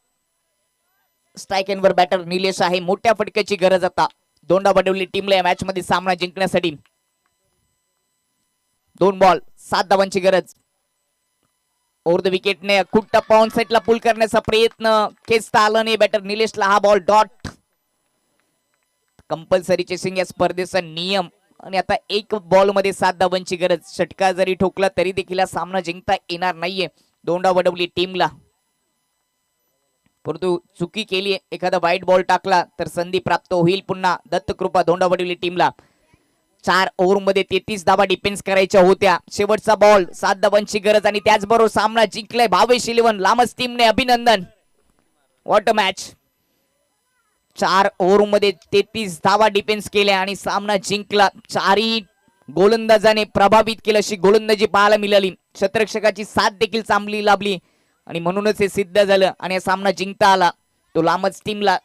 स्ट्राइक एंडवर बॅटर निलेश आहे. मोठ्या फटक्याची गरज आता धोंडा बडवली टीमला या मॅच मध्ये सामना जिंकण्यासाठी. 2 बॉल 7 धावांची गरज. ओव्हर द विकेटने खूप टप्पा ऑन साइडला पुल करण्याचा प्रयत्न, खेचता आलं नाही बॅटर निलेशला. हा बॉल डॉट. कंपल्सरी चेसिंग या स्पर्धेचा नियम. आणि आता 1 बॉल मध्ये 7 धावांची गरज. षटका जरी ठोकला तरी देखील सामना जिंकता येणार नाहीये धोंडा बडवली टीमला. परंतु चुकी केली, एखादा वाईट बॉल टाकला तर संधी प्राप्त होईल पुन्हा दत्तकृपा धोंडा बडवली टीमला. 4 ओव्हर मध्ये 33 धावा डिफेन्स करायच्या होत्या. शेवटचा बॉल, 7 धावांची गरज आणि त्याचबरोबर सामना जिंकलाय भावेश 11 लामस टीमने. अभिनंदन, व्हॉट अ मॅच. 4 ओव्हर मध्ये 33 धावा डिफेन्स केल्या आणि सामना जिंकला. 4ही गोलंदाजाने प्रभावित केलं अशी गोलंदाजी पाहायला मिळाली. शतरक्षकाची साथ देखील चांगली लाभली आणि म्हणूनच हे सिद्ध झालं आणि हा सामना जिंकता आला तो लामच टीमला.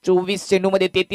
24 चेंडूमध्ये 33